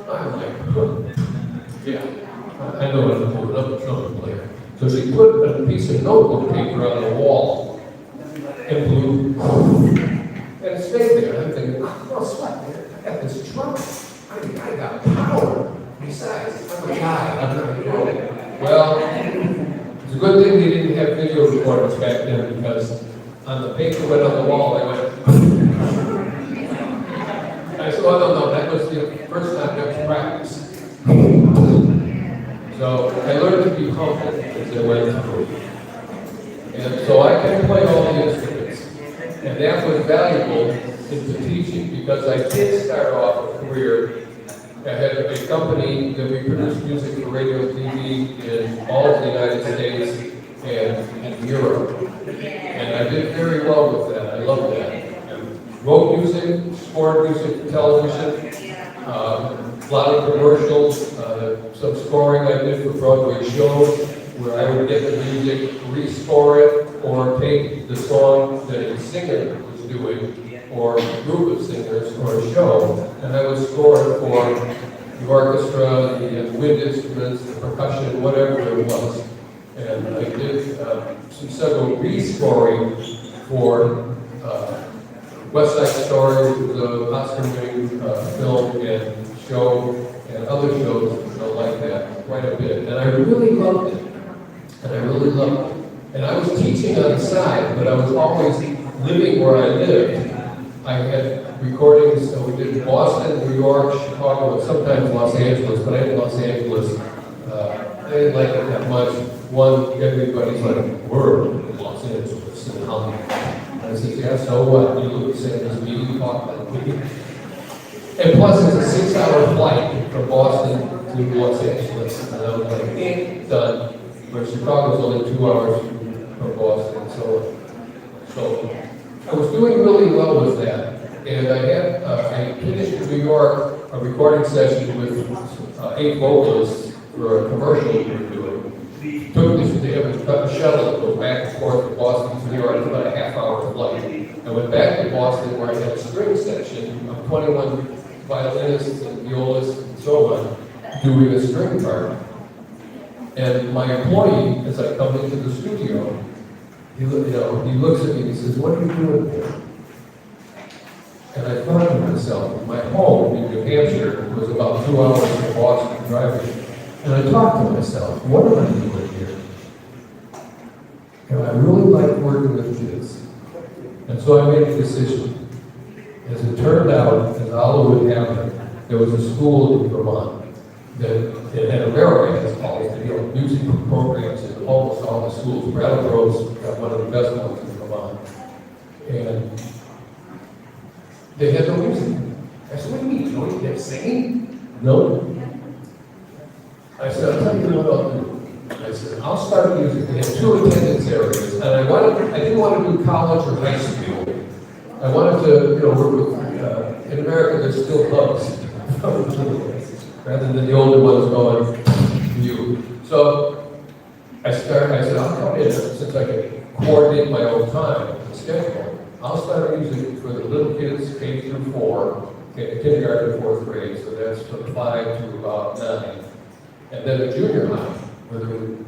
I'm like, yeah. I know I'm a trumpet player. So she put a piece of notebook paper on the wall and blew, and it stayed there. I'm thinking, oh, sweat, man. I got this trumpet. I got power. Besides, I'm a guy. I'm not a girl. Well, it's a good thing they didn't have video recorders back then, because on the paper went on the wall, I went, I said, oh, no, that was the first time there was practice. So I learned to be humble as I went through. And so I can play all the instruments. And that was valuable into teaching, because I did start off a career. I had a company that we produced music for radio and TV in all of the United States and in Europe. And I did very well with that. I loved that. I wrote music, scored music for television, a lot of commercials, some scoring I did for Broadway shows, where I would get the music, rescore it, or take the song that a singer was doing, or a group of singers, or a show, and I would score it for the orchestra, the wind instruments, the percussion, whatever it was. And I did several rescoring for West Side Story, the Oscar-winning film and show, and other shows like that, quite a bit. And I really loved it. And I really loved it. And I was teaching on the side, but I was always living where I lived. I had recordings, so we did Boston, New York, Chicago, and sometimes Los Angeles, but I in Los Angeles, I didn't like it that much. One, everybody's like, we're in Los Angeles, and Hollywood. And I said, yeah, so what? You look the same as me, you talk like me. And plus, it's a 6-hour flight from Boston to Los Angeles. And I was like, done. But Chicago's only 2 hours from Boston, so I was doing really well with that. And I finished in New York a recording session with 8 vocalists for a commercial we were doing. Took me to a shuttle to go back and forth from Boston to New York. It was about a half-hour flight. I went back to Boston where I had a string section of 21 violinists and violists and so on doing a string part. And my employee, as I come into the studio, he looks at me and he says, "What are you doing here?" And I thought to myself, my home in New Hampshire was about 2 hours from Boston driving. And I thought to myself, what am I doing here? And I really like working with kids. And so I made a decision. As it turned out, as Allah would have it, there was a school in Vermont that in America has all these music programs in almost all the schools. Brattleboro's got one of the best ones in Vermont. And they had no music. I said, what do you mean? You don't get singing? No. I said, I'll tell you what I'll do. I said, I'll start music. They had 2 attendance areas. And I didn't want to do college or high school. I wanted to, work with, in America, there's still hubs. Rather than the older ones going to you. So I said, I'll come in, since I can coordinate my own time and schedule, I'll start music for the little kids, K through 4, kindergarten to 4th grade, so that's from 5 to about 9. And then the junior high, and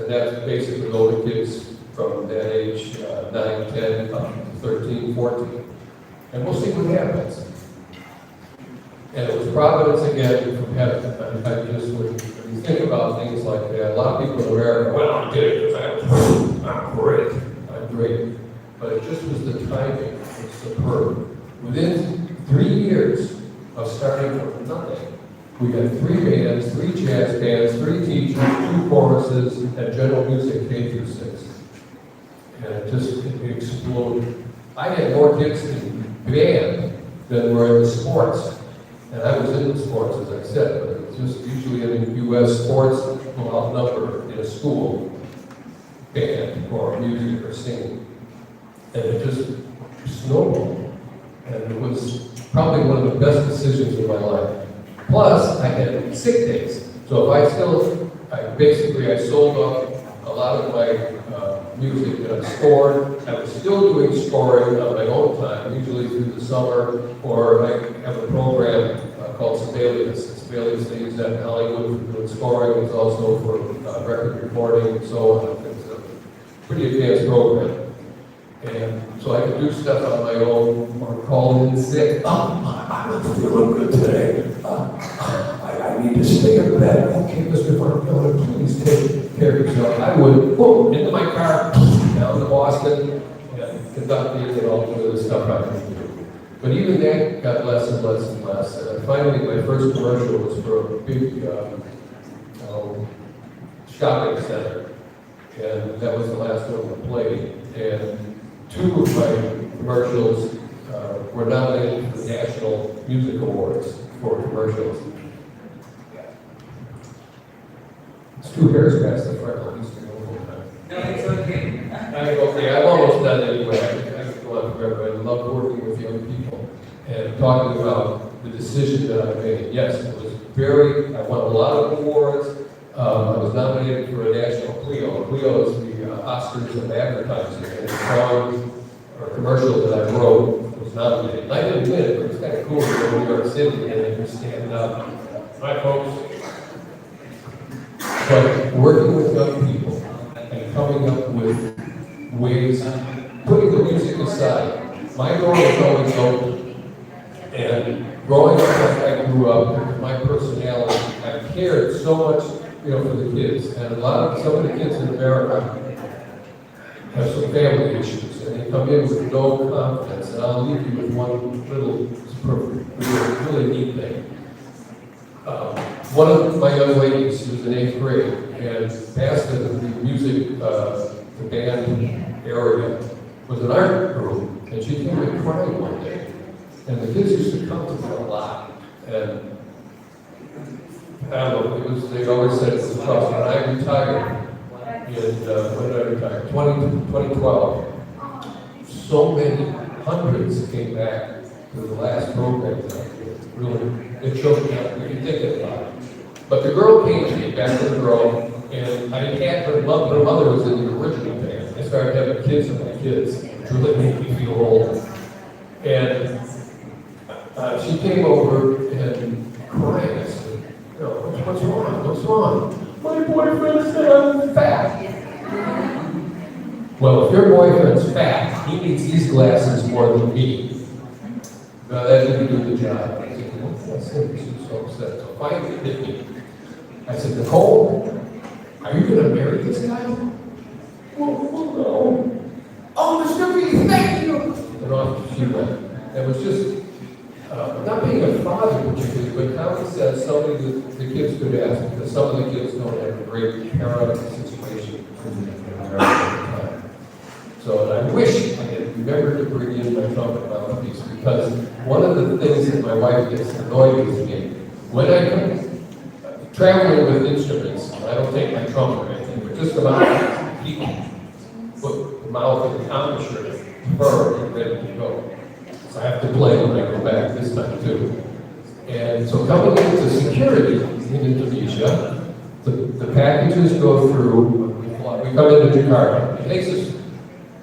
that's basically all the kids from that age, 9, 10, up to 13, 14. And we'll see what happens. And it was providence again from heaven. I just, when you think about things like that, a lot of people in America, well, I did it because I'm great. But it just was the timing was superb. Within 3 years of starting from nothing, we had 3 bands, 3 jazz bands, 3 teachers, 2 choruses, and general music K through 6. And it exploded. I had more kids in band than were in the sports. And I was in sports, as I said, but it was just usually in U.S. sports will outnumber in a school band or music or singing. And it just snowballed. And it was probably one of the best decisions of my life. Plus, I had sick days. So if I sold off a lot of my music that I scored. I was still doing scoring on my own time, usually through the summer, or I have a program called Sibelius. Sibelius they use that in Hollywood for doing scoring. It's also for record recording and so on. It's a pretty advanced program. And so I could do stuff on my own or call in sick. I'm not feeling good today. I need to stay in bed. Okay, Mr. Farmiller, please take care of yourself. I would, boom, into my car, down to Boston, and conduct these and all the other stuff I could do. But even that got less and less and less. And finally, my first commercial was for a big shopping center. And that was the last one I played. And 2 of my commercials were nominated for the National Music Awards for commercials. It's 2 hairs past the front. No, it's okay. Okay, I'm almost done anyway. I could go on forever. I love working with young people and talking about the decision that I made. Yes, it was I won a lot of awards. I was nominated for a national Clio. Clio is the Oscars of advertising, and the song or commercial that I wrote was nominated. And I didn't win it, but it's kind of cool to go to New York City and you're standing up. Hi, folks. But working with young people and coming up with ways, putting the music aside. My door was always open. And growing up like I grew up, with my personality, I cared so much, for the kids. And some of the kids in America have some family issues, and they come in with no confidence. And I'll leave you with one really neat thing. One of my young ladies, who was in 8th grade, and passed the music, the band area, was an art group, and she came in crying one day. And the kids used to come to me a lot. And I don't know, they always said it was tough. When I retired, when did I retire? 2012. So many hundreds came back to the last program that I did. Really, it showed me how you can think about it. But the girl came to me, back to the girl, and I had her mother was in the original band. I started having kids with my kids, which really made me feel old. And she came over and crying. I said, what's wrong? What's wrong? My boyfriend said I'm fat. Well, if your boyfriend's fat, he needs these glasses more than me. Now that didn't do the job. I said, that's it. She was so upset. So finally it hit me. I said, Nicole, are you going to marry this guy? Well, no. Oh, Mr. B, thank you. And off she went. It was just, not being a father particularly, but common sense, somebody that the kids could ask, because some of the kids don't have a great parenting situation in America at the time. So I wish I had remembered to bring in my trumpet mouthpiece, because one of the things that my wife gets annoyed with me, when I come traveling with instruments, I don't take my trumpet or anything, but just about people put the mouth in the embouchure firm and ready to go. So I have to play when I go back this time too. And so coming into security in Indonesia, the packages go through, we come into Jakarta. It takes us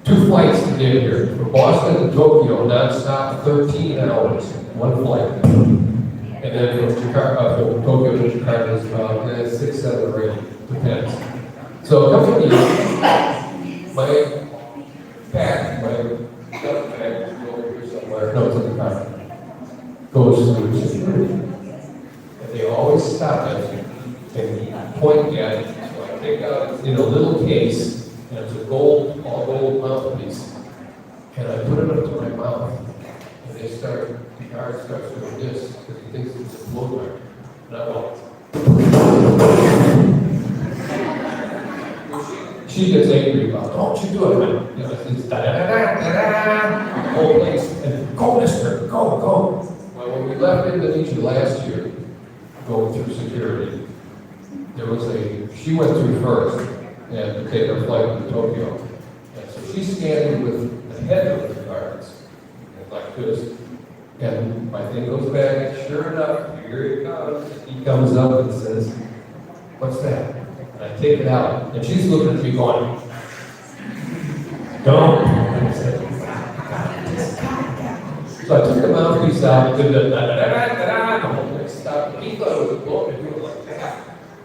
2 flights to get here. From Boston to Tokyo, non-stop, 13 hours, 1 flight. And then from Tokyo to Jakarta is about 6, 7, or 8, depends. So coming in, my pack, my stuff bag, no, it's in the car, goes through security. And they always stop at me and point at it. So I take out in a little case, and it's a all gold mouthpiece, and I put it up to my mouth. And the guard starts doing this, because he thinks it's a blowpipe. And I go, she gets angry about, don't you do it. It's da-da-da-da-da-da, the whole place, and go, mister, go. Well, when we left Indonesia last year, going through security, she went through first, and to take her flight to Tokyo. And so she's standing with the head of the guards, and like this, and my thing goes back, and sure enough, here he comes. He comes up and says, what's that? And I take it out, and she's looking at me going, don't. And I said, so I took the mouthpiece out, did the da-da-da-da-da, the whole thing stopped. He thought it was a blow, and he was like that.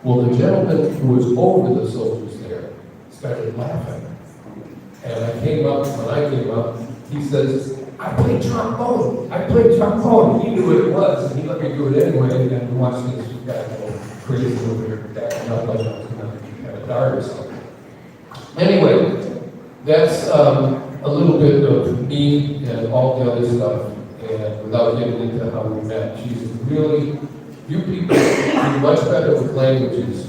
Well, the gentleman who was over the soldiers there started laughing. And I came up, when I came up, he says, I played trombone. He knew what it was, and he let me do it anyway, and watched this guy go crazy over here, backing up like I was going to have a dart or something. Anyway, that's a little bit of me and all the other stuff, and without getting into how we met, she's really, you people do much better with languages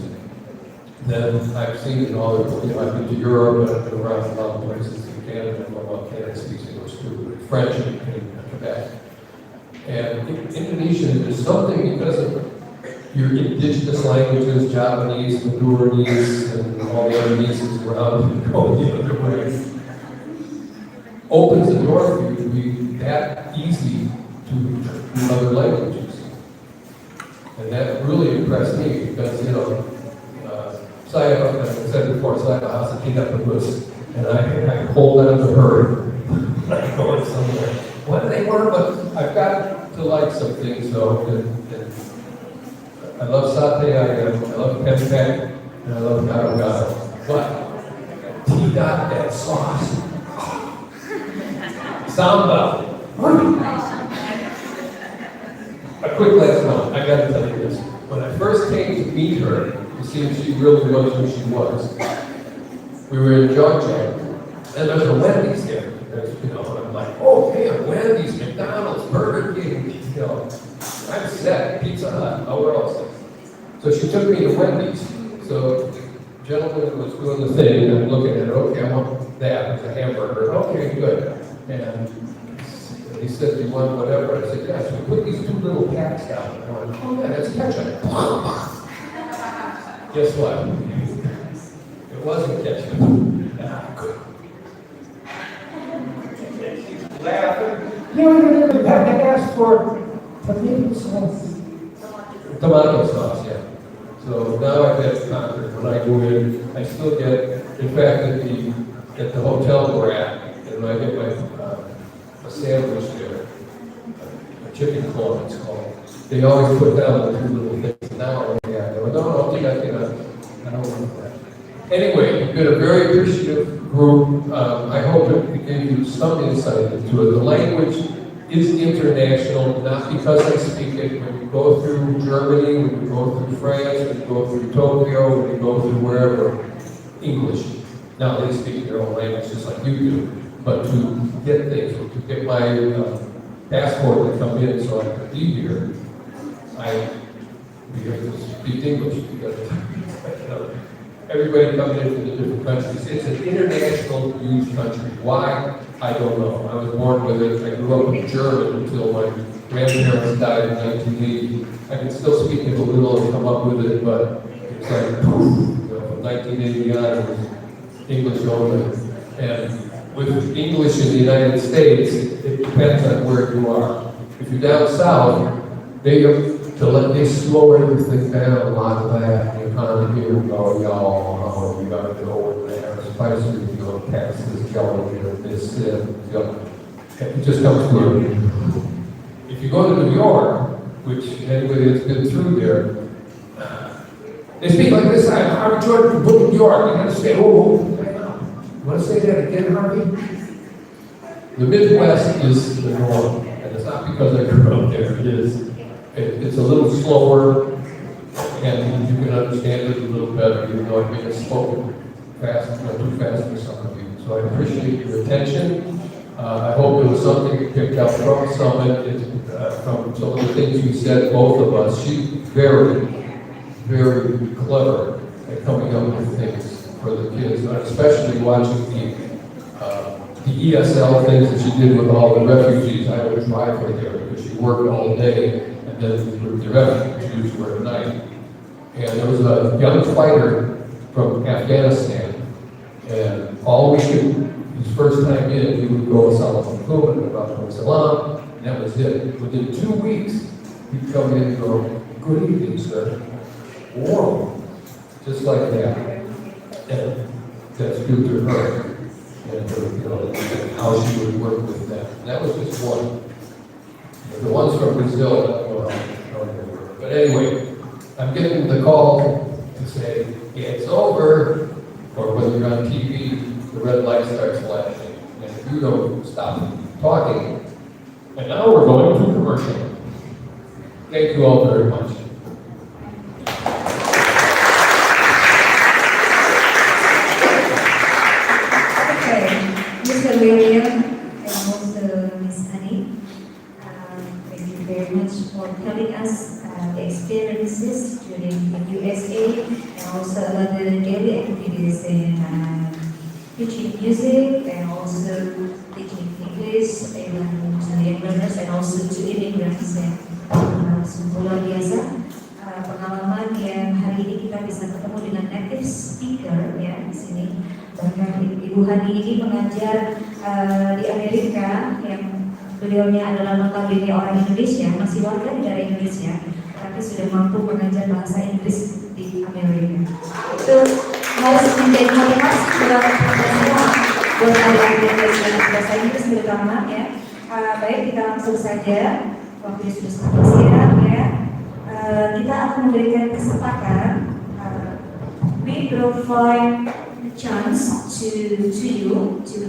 than I've seen in all the, I've been to Europe, and I've been around a lot of places in Canada, well, Canada speaks English too, but French and Quebec. And Indonesian is something because of your indigenous languages, Japanese, Mandarinese, and all the other nieces around and go the other way, opens the door for you to be that easy to do other languages. And that really impressed me because, saya, like I said before, saya bahasa tidak bagus, and I hold on to her. I'm going somewhere. What they were, but I've got to like some things though. And I love satay, I love pempek, and I love gado-gado. But tidak, that sauce. Samba. A quick last one, I gotta tell you this. When I first came to meet her, to see if she really was who she was, we were in Georgia, and there's a Wendy's there. And I'm like, oh man, Wendy's, McDonald's, Burger King, I'm set, Pizza Hut, where else? So she took me to Wendy's. So the gentleman was doing the thing, and I'm looking at it, okay, I want that, it's a hamburger, okay, good. And he said, do you want whatever? I said, yes. We put these two little packs down. I went, oh yeah, that's ketchup. Guess what? It wasn't ketchup. Good. Laughing. You have to ask for tomato sauce. Tomato sauce, yeah. So now I've got conquered. When I go in, I still get, in fact, at the hotel we're at, and when I get my a sandwich there, a chicken corn it's called. They always put down the two little things. Now, yeah, they go, no, I don't want that. Anyway, you've been a very appreciative group. I hope it gave you some insight into it. The language is international, not because I speak it. When you go through Germany, when you go through France, when you go through Tokyo, when you go through wherever, English. Now they speak their own language just like you do. But to get things, to get my passport to come in so I can be here, we have to speak English because everybody coming in from the different countries. It's an international huge country. Why? I don't know. I was born with it. I grew up in German until my grandparents died in 1980. I can still speak it a little and come up with it, but it's like, from 1980 on, it was English only. And with English in the United States, it depends on where you are. If you're down south, they slow everything down a lot of that. You kind of hear, oh, y'all, you gotta go over there, especially if you go past this jelly or this, it just comes through. If you go to New York, which anybody that's been through there, they speak like this. I'm Harvey Jordan from New York. You gotta say, you want to say that again, Harvey? The Midwest is the norm, and it's not because I grew up there. It is. It's a little slower, and you can understand it a little better, even though I may have spoken fast, too fast for some of you. So I appreciate your attention. I hope there was something you picked up from Summit, from some of the things you said, both of us. She's very, very clever at coming up with things for the kids, especially watching the ESL things that she did with all the refugees. I would drive her there because she worked all day, and then the refugees were at night. And there was a young fighter from Afghanistan, and all weekend, his first time in, he would go Assalamu alaikum and Rahmatullahi salam, and that was it. Within 2 weeks, he'd come in and go, good evening, sir. Whoa, just like that. And that's due to her and how she would work with them. And that was just one. The ones from Brazil, I don't know how they work. But anyway, I'm getting the call to say, yeah, it's over, or whether you're on TV, the red light starts flashing. And if you don't stop talking, and now we're going to commercial. Thank you all very much. Mr. William and also Ms. Annie, thank you very much for telling us the experiences during the USA and also other daily activities in teaching music and also teaching English even to the learners and also to immigrants. Luar biasa pengalaman bisa ketemu dengan native speaker ya di sini. Bahkan Ibu Hani ini mengajar di Amerika, yang beliaunya adalah notabene orang Indonesia, masih warga negara Indonesia, tapi sudah mampu mengajar bahasa Inggris di Amerika. Itu harus menjadi motivasi buat kita semua, buat adik-adik yang belajar bahasa Inggris terutama ya. Baik, kita langsung saja, waktunya sudah semakin siang ya. Kita akan memberikan kesempatan. We provide chance to you to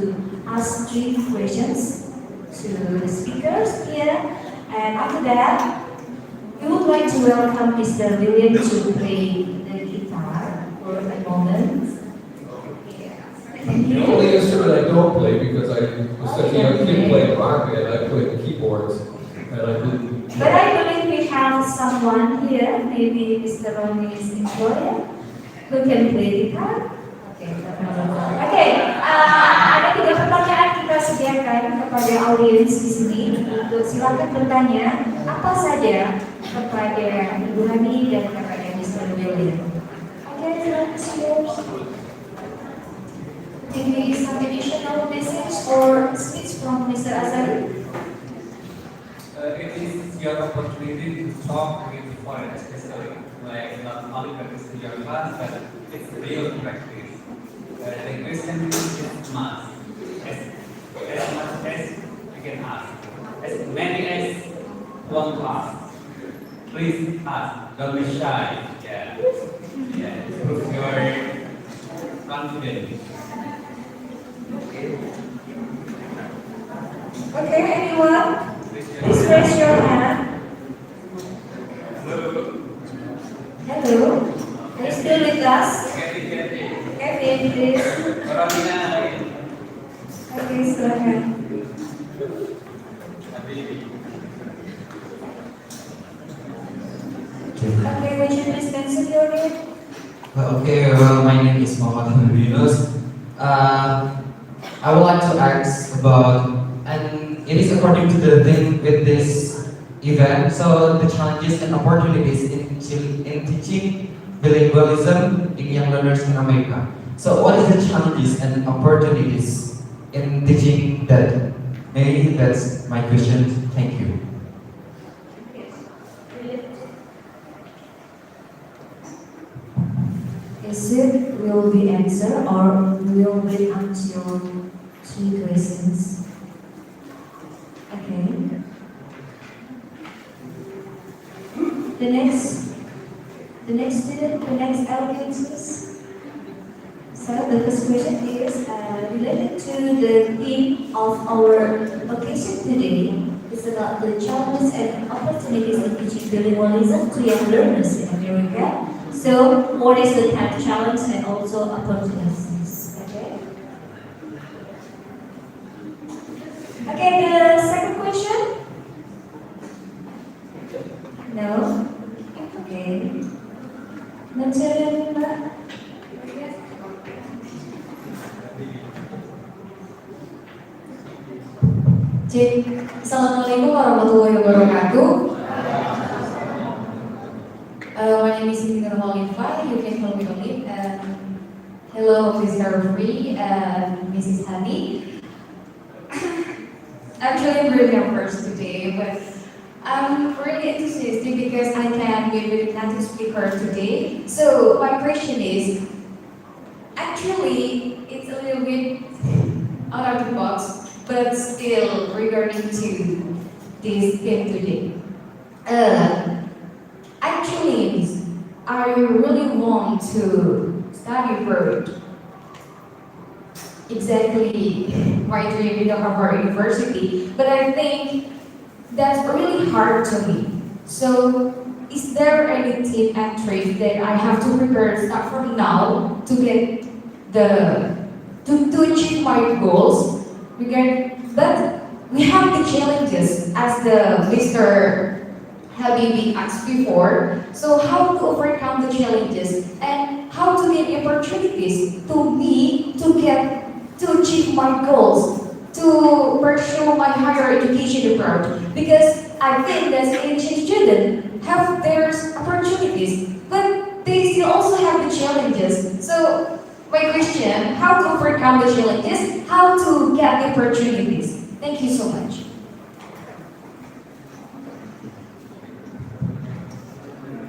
ask 3 questions to the speakers here, and after that, we would like to welcome Mr. William to play the guitar for a moment. The only instrument I don't play because I was such a young kid playing rock band, I played the keyboards, and I didn't. But I believe we have someone here, maybe Mr. Ronnie's employer, who can play guitar. Oke, ada 3 pertanyaan kita sediakan kepada audiens di sini. Untuk silakan bertanya apa saja kepada Ibu Hani dan kepada Mr. William. Oke, silakan. Maybe some additional message or speech from Mr. Azari. It is your opportunity to talk with foreign, especially like not only practice in your class, but it's real practice. The question is must, as much as you can ask, as many as one class. Please ask, don't be shy. Yeah, prove your confidence. Okay, anyone? Please raise your hand. Hello. Are you still with us? Kevin, please. Okay, silakan. Okay, would you please mention your name? My name is Muhammad Yunus. I would like to ask about, and it is according to the thing with this event, so the challenges and opportunities in teaching bilingualism in young learners in America. So what is the challenges and opportunities in teaching that? Maybe that's my question. Thank you. Is it will be answer or will wait until 2 questions? Okay. The next student, the next applicant, please. So the first question is related to the theme of our occasion today. It's about the challenges and opportunities in teaching bilingualism to young learners in America. So, what is the type of challenge and also opportunities? Okay. Okay, the second question? No? Okay. Mention, Assalamualaikum warahmatullahi wabarakatuh. My name is Internatsional. You can call me Olip. Hello, Mr. Free and Mrs. Hani. Actually, I'm really nervous today, but I'm really enthusiastic because I can be with native speaker today. So my question is, actually, it's a little bit out of the box, but still regarding to this game today. Actually, I really want to study abroad. Exactly my dream in the Harvard University, but I think that's really hard to me. So, is there any tip and trick that I have to prepare start from now to get to achieve my goals? But we have the challenges as the Mr. Habibi asked before. So how to overcome the challenges and how to get opportunities to achieve my goals, to pursue my higher education abroad. Because I think that Asian students have their opportunities, but they still also have motivation, how to overcome the challenges, how to get the opportunities. Thank you so much.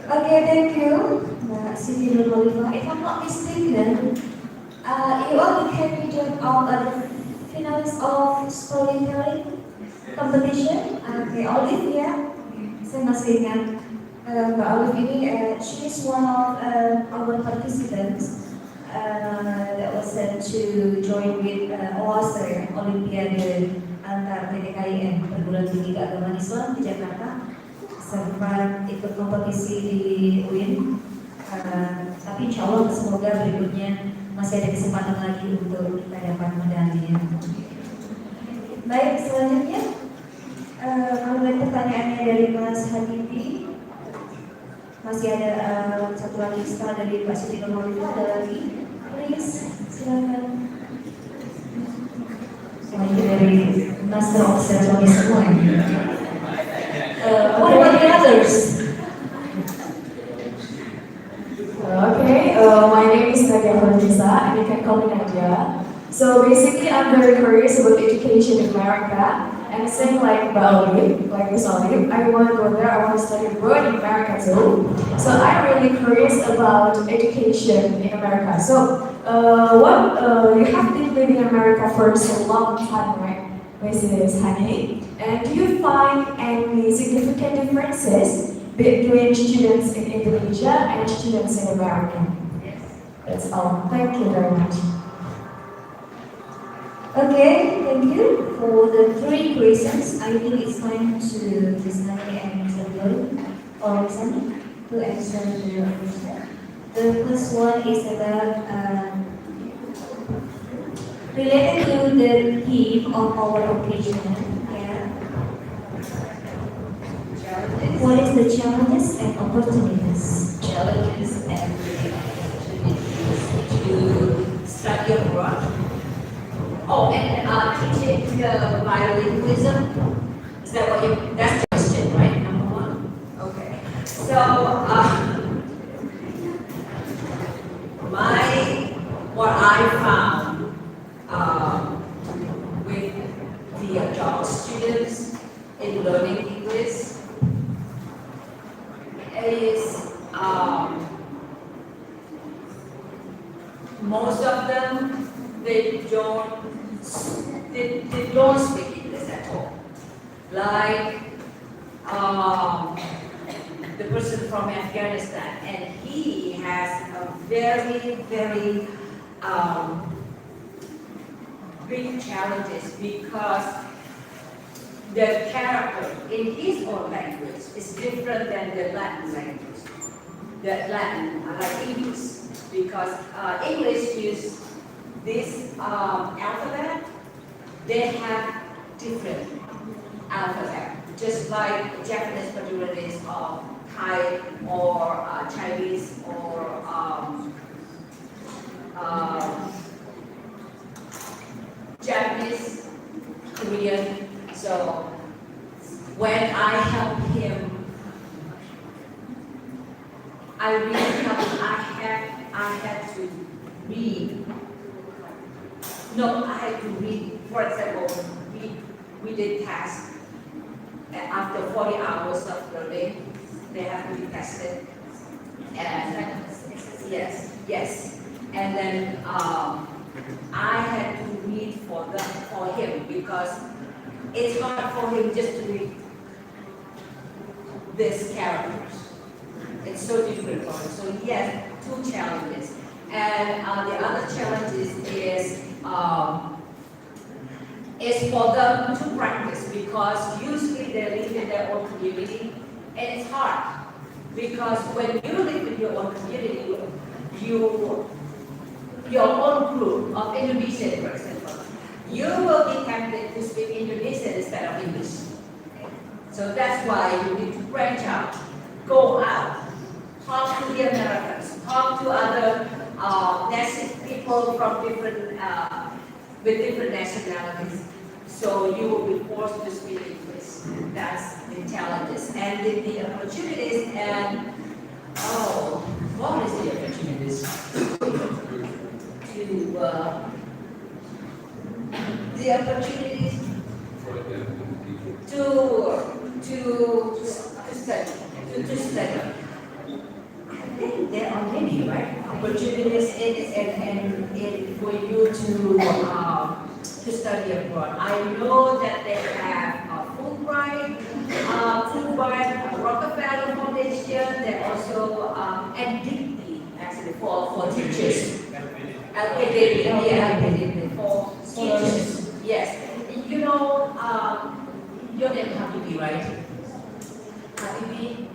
Okay, thank you, Siti Nurhalifa. If I'm not mistaken, you are the candidate of the finalist of storytelling competition. Okay, Olive, ya. Saya masih ingat Mbak Olive ini, she is one of our participants that was sent to join with OASER, Olimpiade antar PDKIN, Perguruan Tinggi Keagamaan Islam di Jakarta. Sempat ikut kompetisi di UIN, tapi insya Allah semoga berikutnya masih ada kesempatan lagi untuk kita dapat medalinya. Baik, selanjutnya kalau ada pertanyaannya dari Mas Habibie, masih ada satu lagi setelah dari Pak Siti Nurhalifa, ada lagi, please silakan. Semuanya dari Master of Ceremony semua. What about the others? Okay, my name is Nadia Farnisa, and you can call me Nadia. So basically, I'm very curious about education in America, and same like Bali, like Miss Olive, I want to go there, I want to study abroad in America too. So I'm really curious about education in America. So, you have been living in America for so long time, right? Mrs. Hani, and do you find any significant differences between students in Indonesia and students in America? That's all. Thank you very much. Okay, thank you for the three questions. I think it's time to Rizani and Sabio or Rizani to answer the question. The first one is about related to the theme of our occasion. Yeah. What is the challenges and opportunities? Challenges and opportunities to study abroad. Oh, and teaching bilingualism. Is that what you? That's the question, right? Number one. Okay. So, what I found with the adult students in learning English is most of them they don't speak English at all. Like the person from Afghanistan, and he has a very big challenges because the character in his own language is different than the Latin language. The Latin, like English, because English use this alphabet, they have different alphabet, just like Japanese varieties of Thai or Chinese or Japanese, Korean. So when I help him, I really help him. I had to read. No, I had to read. For example, we did tasks. And after 40 hours of learning, they have to be tested. And yes. And then I had to read for him because it's hard for him just to read these characters. It's so different for him. So he has two challenges. And the other challenges is for them to practice because usually they live in their own community and it's hard because when you live in your own community, your own group of Indonesian, for example, you will be tempted to speak Indonesian instead of English. Okay? So that's why you need to branch out, go out, talk to the Americans, talk to other people from with different nationalities. So you will be forced to speak English. That's the challenges and the opportunities. And what is the opportunities? To the opportunities to study, to study. I think there are many, right? Opportunities for you to study abroad. I know that they have Fulbright, Rockefeller Foundation. They also and Dignity actually for teachers. LPDP for teachers. Yes, you know, your name Habibi, right? Habibi.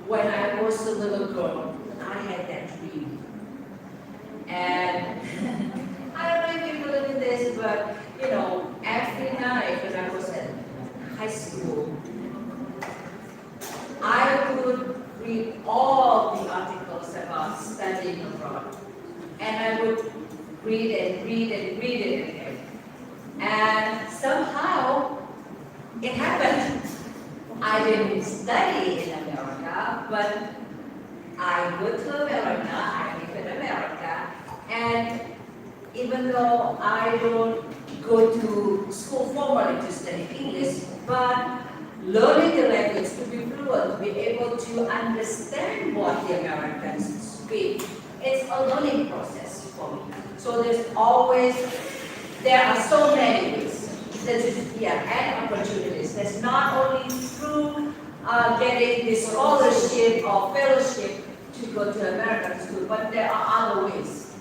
When I was a little girl, I had that dream. And I don't know if you believe in this, but you know, every night when I was at high school, I would read all the articles about studying abroad. And I would read and read and read it. And somehow, it happened. I didn't study in America, but I go to America, I live in America, and even though I don't go to school formally to study English, but learning the language to be fluent, to be able to understand what the Americans speak, it's a learning process for me. So there are so many ways. And opportunities. That's not only through getting the scholarship or fellowship to go to American school, but there are other ways.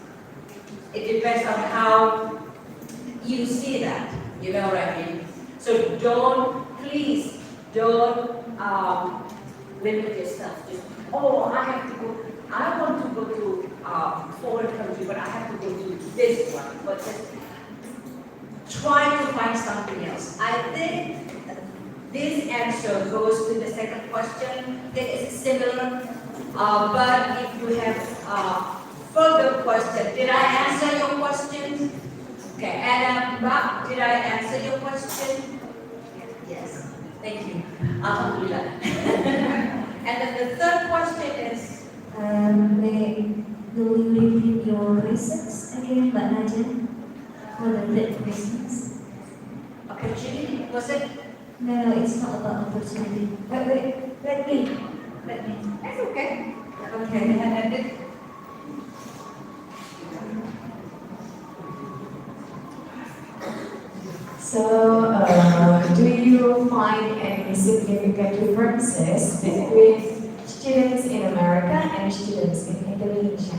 It depends on how you see that, you know what I mean? So please don't limit yourself. Just, I want to go to foreign country, but I have to go to this one. But just try to find something else. I think this answer goes to the second question. It is similar, but if you have further question, did I answer your question? Okay, and Bob, did I answer your question? Yes, thank you. Alhamdulillah. And then the third question is? Will you repeat your reasons again, Mbak Nadia? For the third reasons? Opportunity, was it? No, it's not about opportunity. Wait, let me. That's okay. Okay. So, do you find any significant differences between students in America and students in Indonesia?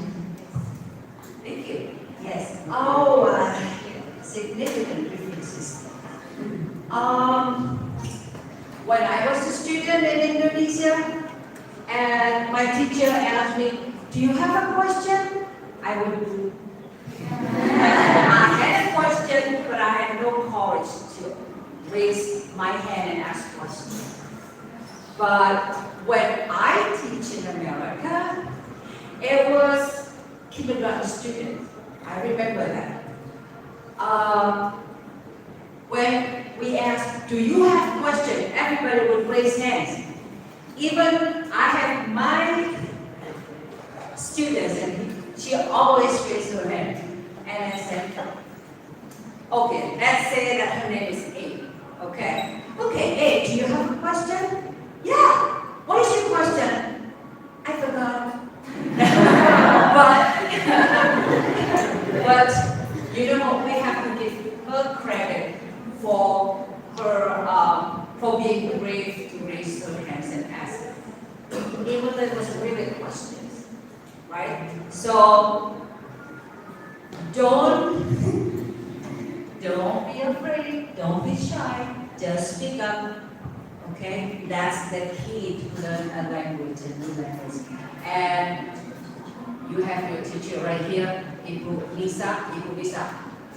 Thank you. Yes. Significant differences. When I was a student in Indonesia, and my teacher asked me, "Do you have a question?" I would. I had a question, but I had no courage to raise my hand and ask questions. But when I teach in America, it was kindergarten student. I remember that. When we asked, "Do you have a question?" everybody would raise hands. Even I have my students, and she always raised her hand. And I said, "Okay, let's say that her name is A. Okay? Okay, A, do you have a question?" "Yeah. What is your question?" "I forgot." but you know, we have to give her credit for being brave to raise her hands and ask, even though it was really questions, right? So don't be afraid, don't be shy, just speak up. Okay, that's the key to learn a language and new language. And you have your teacher right here, Ibu Lisa.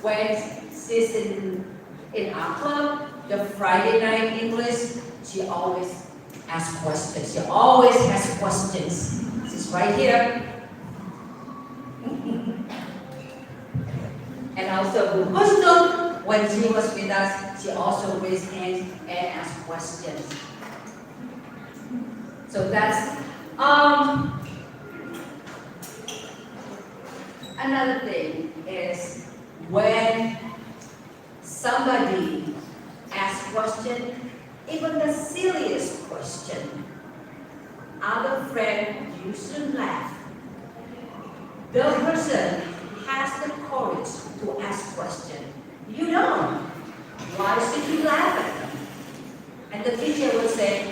When she's in our club, the Friday night English, she always asks questions. She always has questions. She's right here. And also Bu Husnul, when she was with us, she also raised hands and asked questions. So that's another thing is when somebody asks question, even the silliest question, other friend used to laugh. The person has the courage to ask question. You don't. Why should you laugh at them? And the teacher will say,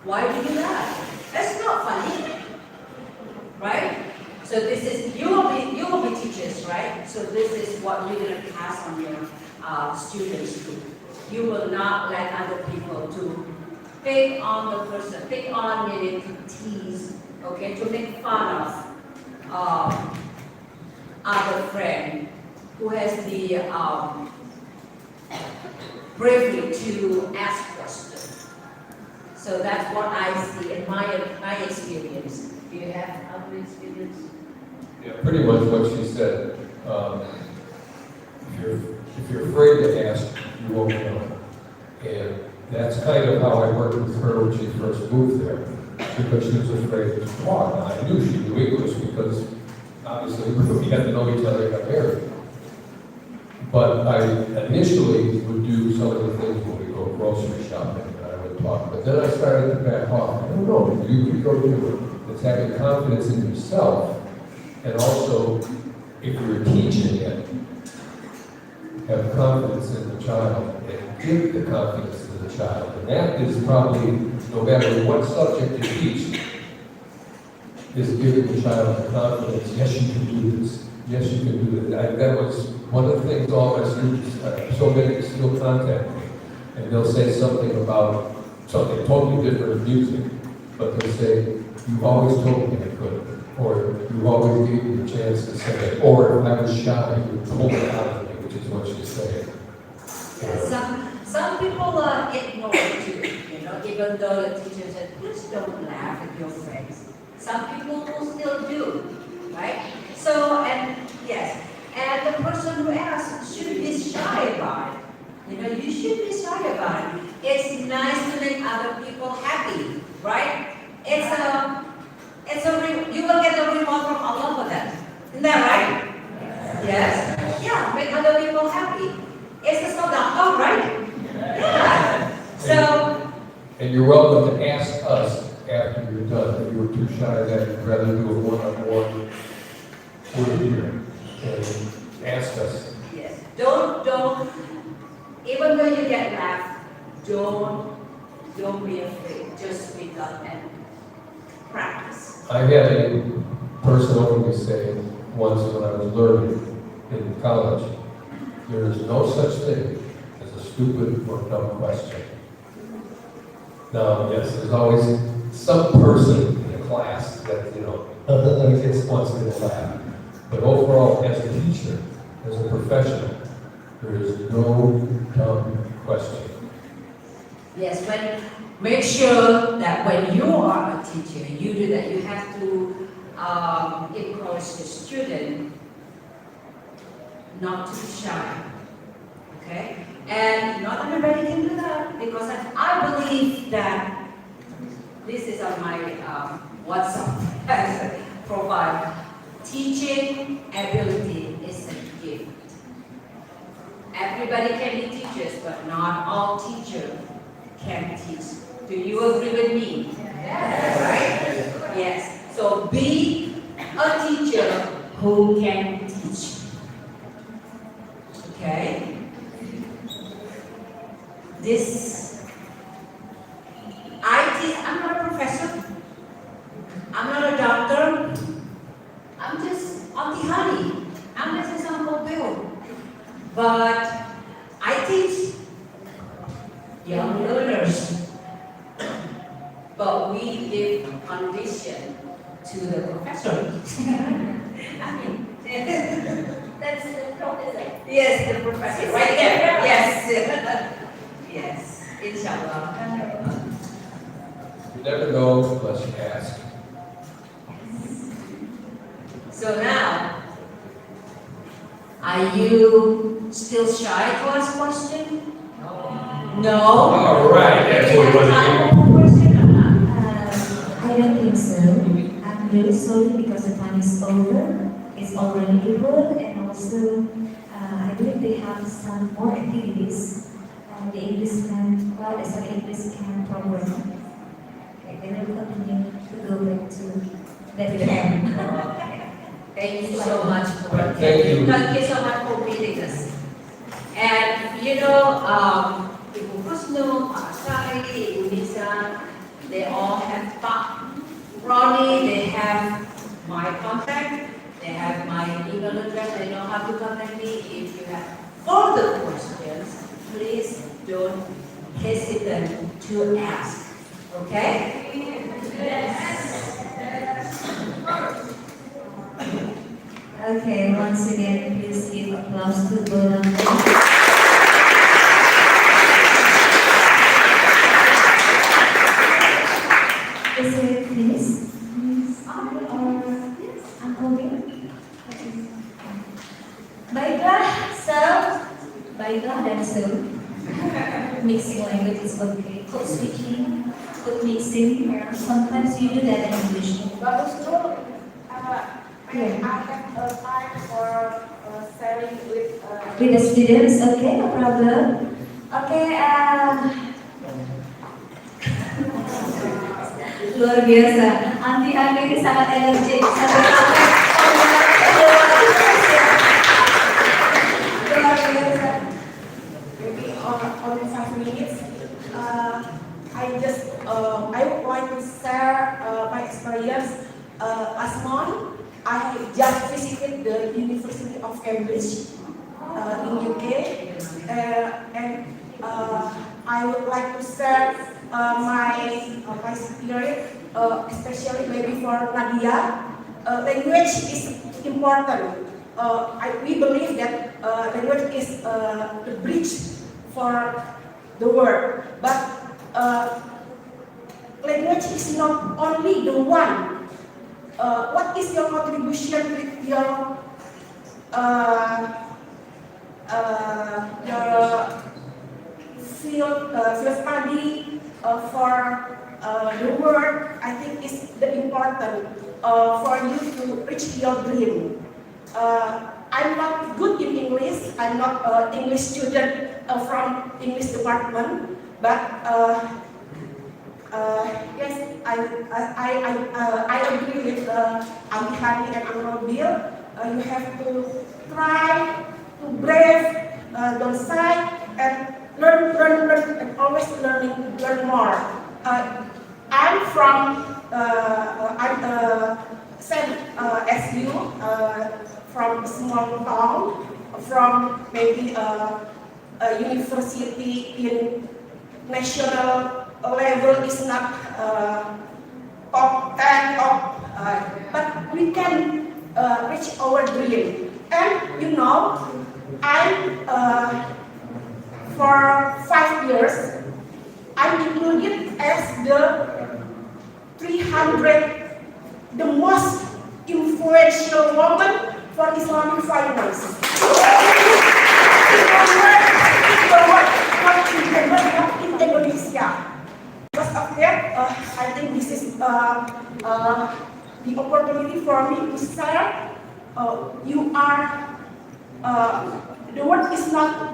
why do you laugh? That's not funny, right? So this is, you will be teachers, right? So this is what you're going to pass on your students to. You will not let other people to pick on the person, pick on, meaning to tease, okay, to make fun of other friend who has the bravery to ask questions. So that's what I see in my experience. Do you have other experience? Yeah, pretty much what she said. If you're afraid to ask, you won't know. And that's kind of how I worked with her when she first moved there, because she was afraid to talk. Now, I knew she knew English because obviously we had to know each other and got married. But I initially would do some of the things when we go grocery shopping, and I would talk. But then I started to back off. I don't know, you could go do it. It's having confidence in yourself. And also, if you're teaching it, have confidence in the child and give the confidence to the child. And that is probably, no matter what subject you teach, is giving the child the confidence, yes, you can do this. Yes, you can do that. That was one of the things all my students, so many still contact me. And they'll say something about something totally different in music, but they'll say, you've always told me I could. Or you always gave me a chance to say it. Or if I was shy, you would pull it out of me, which is what she's saying. Some people ignore it too, you know, even though the teacher said, please don't laugh at your friends. Some people will still do, right? So, and yes, and the person who asks should be shy about it. You know, you should be shy about it. It's nice to make other people happy, right? You will get the reward from Allah for that. Isn't that right? Yes. Yeah, make other people happy. It's the sadaqah, right? Yeah. So. And you're welcome to ask us after you're done. If you were too shy, that you'd rather do a one-on-one. We're here. And ask us. Yes. Don't. Even though you get laughed, don't be afraid. Just speak up and practice. I had a person over me say once when I was learning in college, there is no such thing as a stupid or dumb question. Now, yes, there's always some person in the class that, you know, gets wants me to laugh. But overall, as a teacher, as a professional, there is no dumb question. Yes, but make sure that when you are a teacher, you do that. You have to encourage the student not to be shy. Okay? And not everybody can do that, because I believe that this is on my WhatsApp profile. Teaching ability is a gift. Everybody can be teachers, but not all teachers can teach. Do you agree with me? Yes. Right? Yes. So be a teacher who can teach. Okay? I'm not a professor. I'm not a doctor. I'm just Auntie Honey. I'm just Uncle Bill. But I teach young learners. But we give condition to the professor. I mean, that's the professor. Yes, the professor. Right there. Yes. Yes. Inshallah. You never know unless you ask. So now, are you still shy to ask questions? No. All right, that's what we want to I don't think so. I'm really sorry because the time is over. It's already April, and also I believe they have some more activities. The English can, English can program. Okay, then we'll continue to go back to that camp. Thank you so much for Thank you. Thank you so much for meeting us. And you know, Ibu Kusnu, Pak Sari, Ibu Nisa, they all have Pak Ronnie, they have my contact, they have my email address, they know how to contact me. If you have further questions, please don't hesitate to ask. Okay? Okay, once again, please give applause to Bola. Is it finished? Or Uncle Bill? Baiklah, dan so. Mixing language is okay. Code switching, code mixing. Sometimes you do that in English. I have time for sharing with With the students, okay, no problem. Okay, luar biasa. Anti-anti ini sangat energik. Luar biasa. maybe only 5 minutes. I would like to share my experience. Last month, I just visited the University of Cambridge in UK, and I would like to share my experience, especially maybe for Nadia. Language is important. We believe that language is the bridge for the world, but language is not only the one. What is your contribution with your field study for the world? I think is the important for you to reach your dream. I'm not good in English. I'm not an English student from English department, but yes, I agree with Abi Hani and Uncle Bill. You have to try to brave, don't shy, and learn, and always learn more. I'm from same as you, from a small town, from maybe a university in national level is not top 10, but we can reach our dream. And you know, for 5 years, I'm included as the 300, the most influential woman for Islamic finance. Not in Indonesia. Because of that, I think this is the opportunity for me to share. You are, the world is not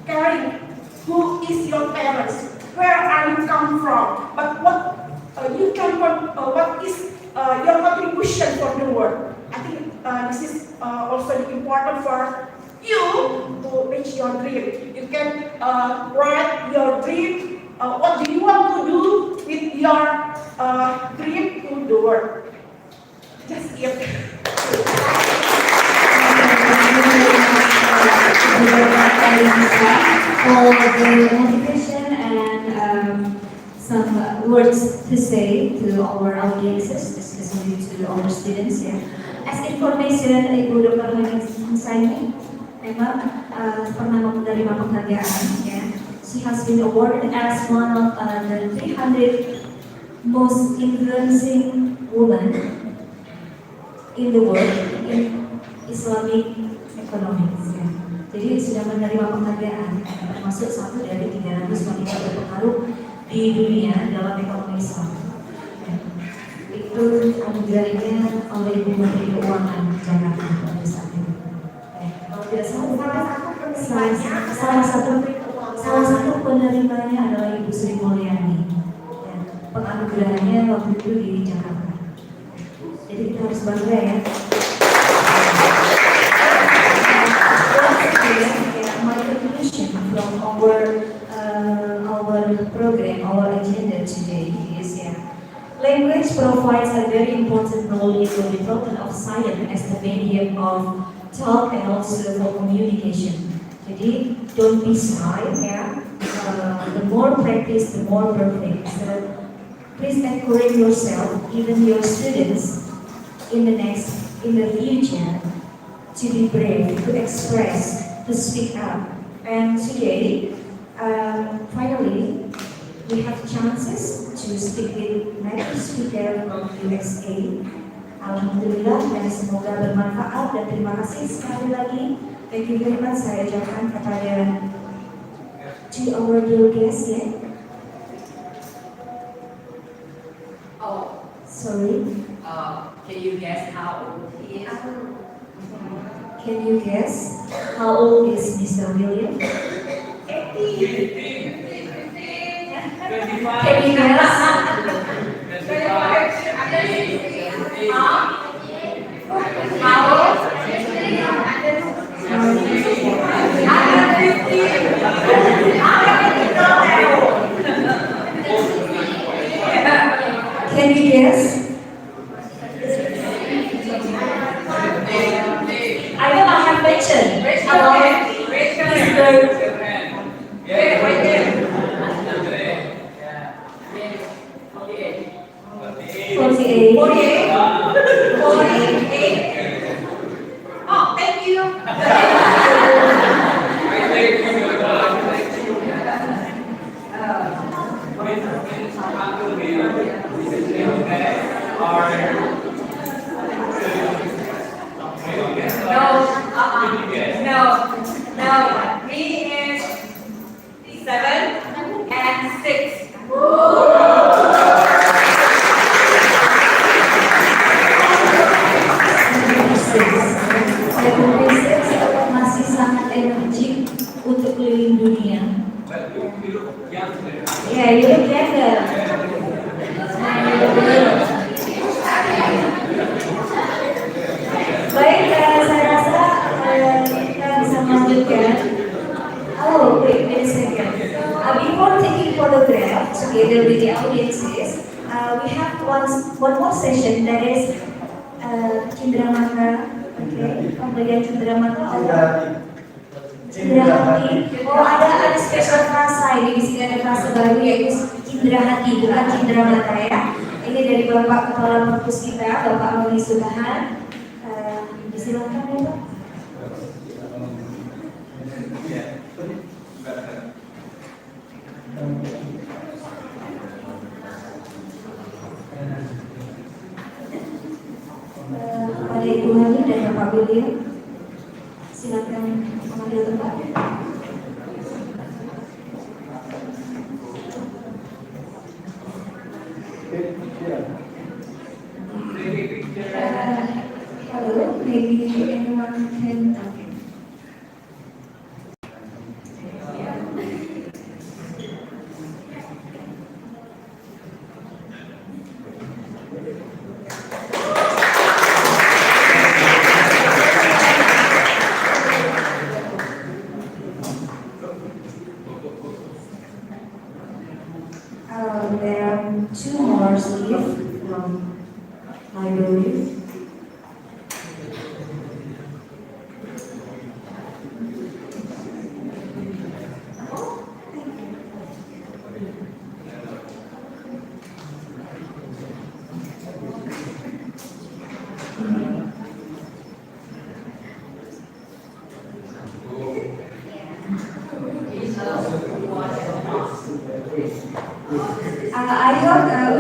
caring who is your parents, where are you come from, but what you can, what is your contribution for the world. I think this is also important for you to reach your dream. You can write your dream. What do you want to do with your dream to the world? Just it. For the motivation and some words to say to our audiences, especially to our students. Yeah. As information, Ibu Dr. Hansaini memang pernah menerima penghargaan. Ya. She has been awarded as one of the 300 most influencing women in the world in Islamic economics. Ya. Jadi sudah menerima penghargaan, termasuk satu dari 300 wanita berpengaruh di dunia dalam ekonomi Islam. Ya. Itu anugerahnya oleh Ibu Menteri Keuangan Jakarta pada saat itu. Kalau tidak salah salah satu penerimanya adalah Ibu Sri Mulyani. Ya, penganugerahannya waktu itu di Jakarta. Jadi kita harus bangga ya. My conclusion from our program, our agenda today is language provides a very important role in the development of science as the medium of talk and also for communication. Jadi don't be shy ya. The more practice, the more perfect. So please encourage yourself, even your students, in the future, to be brave, to express, to speak up. And today, finally, we have chances to speak with native speaker from USA. Alhamdulillah, dan semoga bermanfaat dan terima kasih sekali lagi. Thank you very much saya ucapkan kepada to our dear guest ya. Oh, Sorry. can you guess how old he is? Can you guess how old is Mr. William? 15. Can you guess? How old? Can you guess? I know I have mentioned about Mr. Forty-eight. Oh, thank you. No. He is 7 and 6. Masih sangat energik untuk keliling dunia. Ya, you look younger. Baik, saya rasa kita bisa melanjutkan. Oh, wait a second. Before taking photograph together with the audiences, we have one more session that is Cindramata. Okay, pemberian Cindramata. Cindera hati. Oh, ada spesial frasa ini, di sini ada frasa baru yaitu Cindera hati, bukan Cindera mata ya. Ini dari Bapak Kepala Perpus kita, Bapak Amri Sudahan. Disilakan ya Pak. Kepada Ibu Hani dan Bapak William, silakan mengambil tempat. Hello, maybe anyone can. There are two more sleeves from library.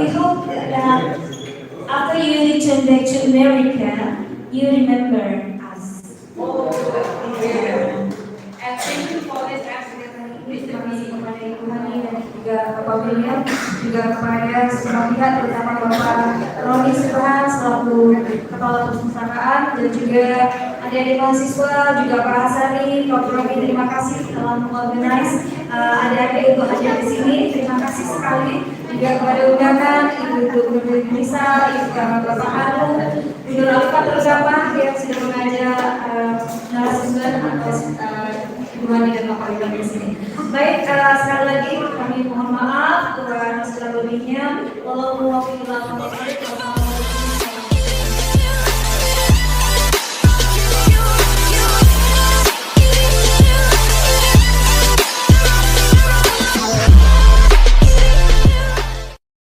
We hope that after you return back to America, you remember us. And thank you for this accident, Mr. Terima kasih B. kepada Ibu Hani dan juga Bapak William, juga kepada semua pihak, terutama Bapak Roni Sudahan selaku Kepala Perpustakaan, dan juga adik-adik mahasiswa, juga Pak Hasani, Pak Robi, terima kasih telah mengorganize adik-adik untuk hadir di sini. Terima kasih sekali juga kepada undangan Ibu Gubernur Indonesia, Bapak Anu, Ibu Alfa terutama yang sudah mengajar narasumber atau Ibu Hani dan Bapak Ibu di sini. Baik, sekali lagi kami mohon maaf kurang segala lebihnya. Wassalamualaikum warahmatullahi wabarakatuh.